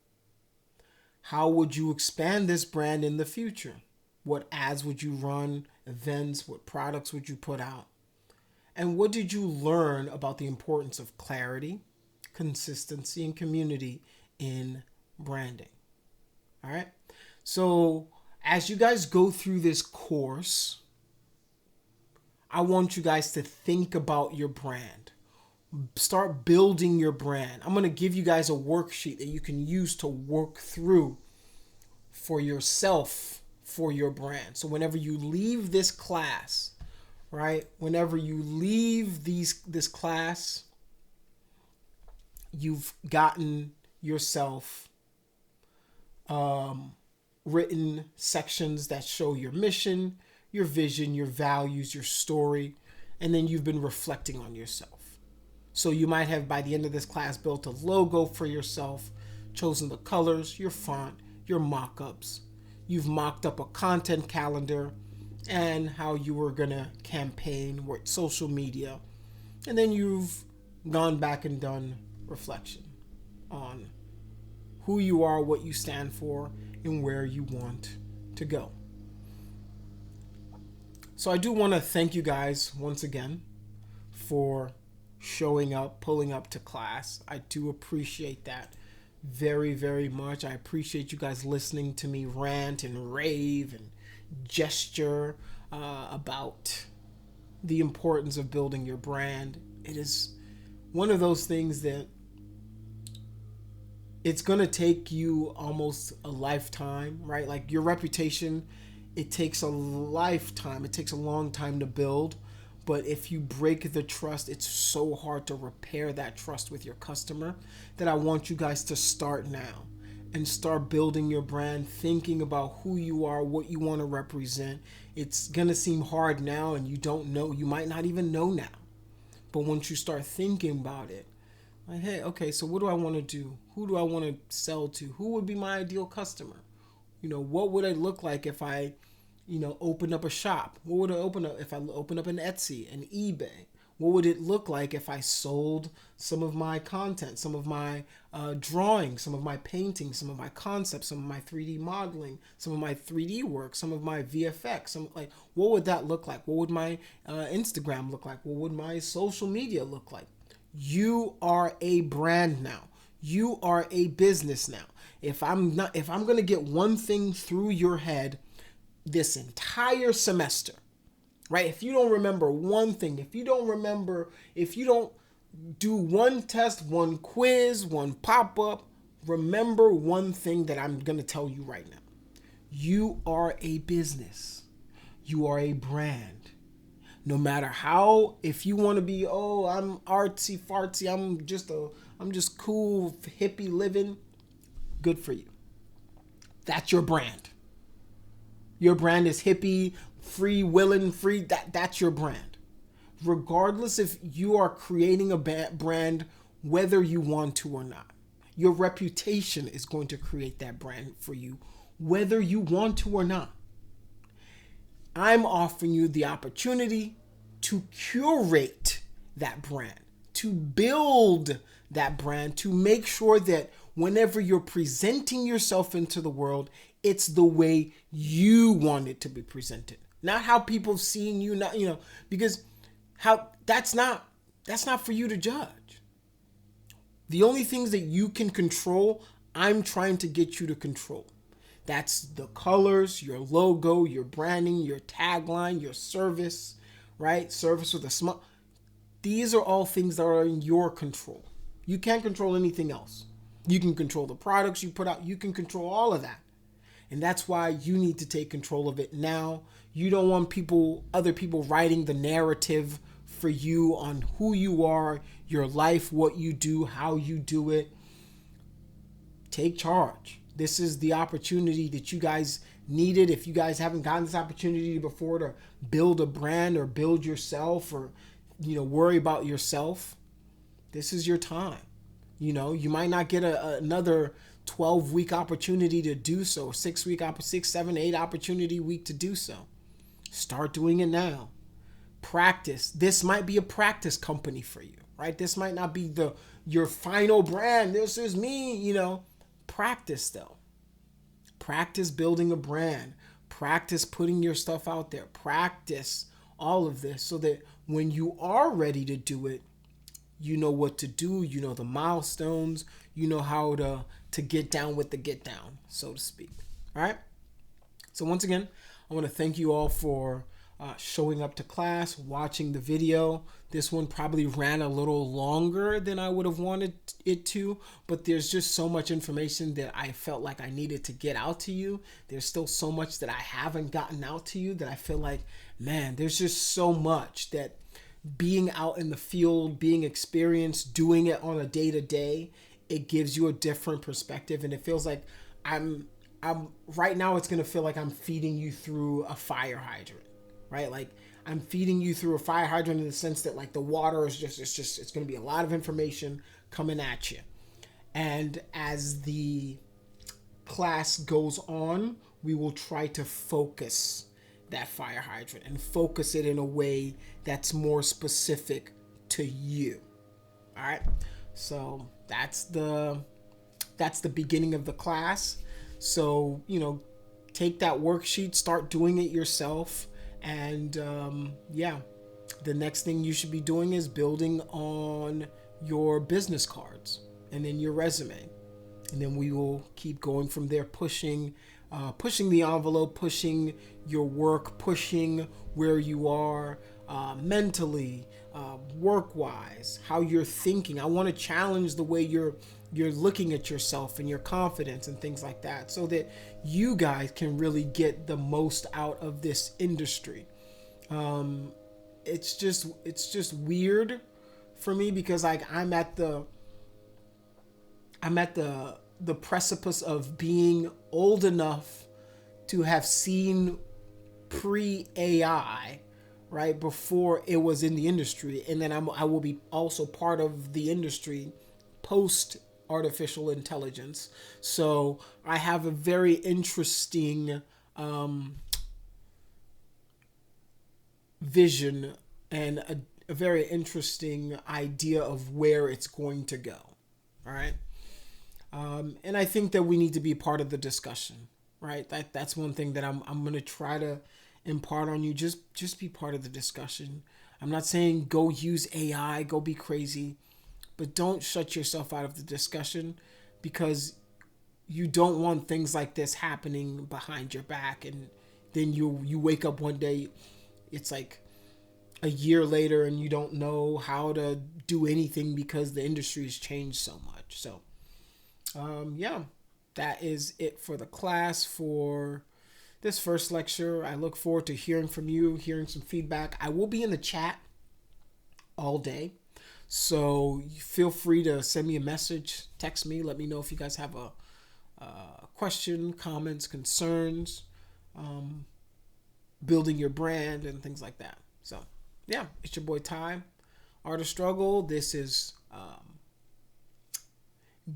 How would you expand this brand in the future? What ads would you run? Events? What products would you put out? And what did you learn about the importance of clarity, consistency, and community in branding? All right. So as you guys go through this course, I want you guys to think about your brand. Start building your brand. I'm going to give you guys a worksheet that you can use to work through for yourself, for your brand. So whenever you leave this class, right? Whenever you leave this class, you've gotten yourself written sections that show your mission, your vision, your values, your story, and then you've been reflecting on yourself. So you might have, by the end of this class, built a logo for yourself, chosen the colors, your font, your mock-ups. You've mocked up a content calendar and how you were going to campaign with social media. And then you've gone back and done reflection on who you are, what you stand for, and where you want to go. So I do want to thank you guys once again for showing up, pulling up to class. I do appreciate that very, very much. I appreciate you guys listening to me rant and rave and gesture about the importance of building your brand. It is one of those things that it's going to take you almost a lifetime, right? Like your reputation, it takes a lifetime. It takes a long time to build. But if you break the trust, it's so hard to repair that trust with your customer that I want you guys to start now and start building your brand, thinking about who you are, what you want to represent. It's going to seem hard now and you don't know. You might not even know now. But once you start thinking about it, like, hey, okay, so what do I want to do? Who do I want to sell to? Who would be my ideal customer? What would it look like if I open up a shop? What would I open up if I open up an Etsy, an eBay? What would it look like if I sold some of my content, some of my drawings, some of my paintings, some of my concepts, some of my 3D modeling, some of my 3D work, some of my VFX? What would that look like? What would my Instagram look like? What would my social media look like? You are a brand now. You are a business now. If I'm going to get one thing through your head this entire semester, right? If you don't remember one thing, if you don't do one test, one quiz, one pop-up, remember one thing that I'm going to tell you right now. You are a business. You are a brand. No matter how, if you want to be, I'm artsy fartsy, I'm just cool, hippie living, good for you. That's your brand. Your brand is hippie, free, willing, free. That's your brand. regardless if you are creating a brand, whether you want to or not. Your reputation is going to create that brand for you, whether you want to or not. I'm offering you the opportunity to curate that brand, to build that brand, to make sure that whenever you're presenting yourself into the world, it's the way you want it to be presented, not how people seeing you, not, because how that's not for you to judge. The only things that you can control, I'm trying to get you to control. That's the colors, your logo, your branding, your tagline, your service, right? Service with a small. These are all things that are in your control. You can't control anything else. You can control the products you put out. You can control all of that. And that's why you need to take control of it now. You don't want other people writing the narrative for you on who you are, your life, what you do, how you do it. Take charge. This is the opportunity that you guys needed. If you guys haven't gotten this opportunity before to build a brand or build yourself or, worry about yourself, this is your time. You might not get another 12-week opportunity to do so, 6, 7, 8 opportunity week to do so. Start doing it now. Practice. This might be a practice company for you, right? This might not be your final brand. This is me, Practice though. Practice building a brand. Practice putting your stuff out there. Practice all of this so that when you are ready to do it, you know what to do, you know the milestones, you know how to get down with the get down, so to speak. All right? So once again, I want to thank you all for showing up to class, watching the video. This one probably ran a little longer than I would have wanted it to, but there's just so much information that I felt like I needed to get out to you. There's still so much that I haven't gotten out to you that I feel like, man, there's just so much that being out in the field, being experienced, doing it on a day-to-day, it gives you a different perspective. And it feels like I'm right now, it's going to feel like I'm feeding you through a fire hydrant, right? Like I'm feeding you through a fire hydrant in the sense that like the water is it's going to be a lot of information coming at you. And as the class goes on, we will try to focus that fire hydrant and focus it in a way that's more specific to you. All right. So that's the beginning of the class. So, take that worksheet, start doing it yourself. And the next thing you should be doing is building on your business cards and then your resume. And then we will keep going from there, pushing the envelope, pushing your work, pushing where you are mentally, work-wise, how you're thinking. I want to challenge the way you're looking at yourself and your confidence and things like that, so that you guys can really get the most out of this industry. It's just weird for me because like I'm at the precipice of being old enough to have seen pre-AI, right, before it was in the industry, and then I will be also part of the industry post artificial intelligence. So I have a very interesting vision and a very interesting idea of where it's going to go. All right. And I think that we need to be part of the discussion, right? That's one thing that I'm going to try to impart on you. Just be part of the discussion. I'm not saying go use AI, go be crazy, but don't shut yourself out of the discussion, because you don't want things like this happening behind your back. And then you wake up one day, it's like a year later and you don't know how to do anything because the industry has changed so much. So that is it for the class for this first lecture. I look forward to hearing from you, hearing some feedback. I will be in the chat all day, so feel free to send me a message, text me, let me know if you guys have a question, comments, concerns, building your brand and things like that. So yeah, it's your boy Ty, Art of Struggle. This is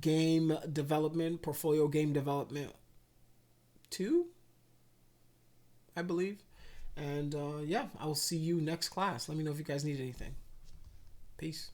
game development, portfolio game development 2, I believe. And yeah, I'll see you next class. Let me know if you guys need anything. Peace.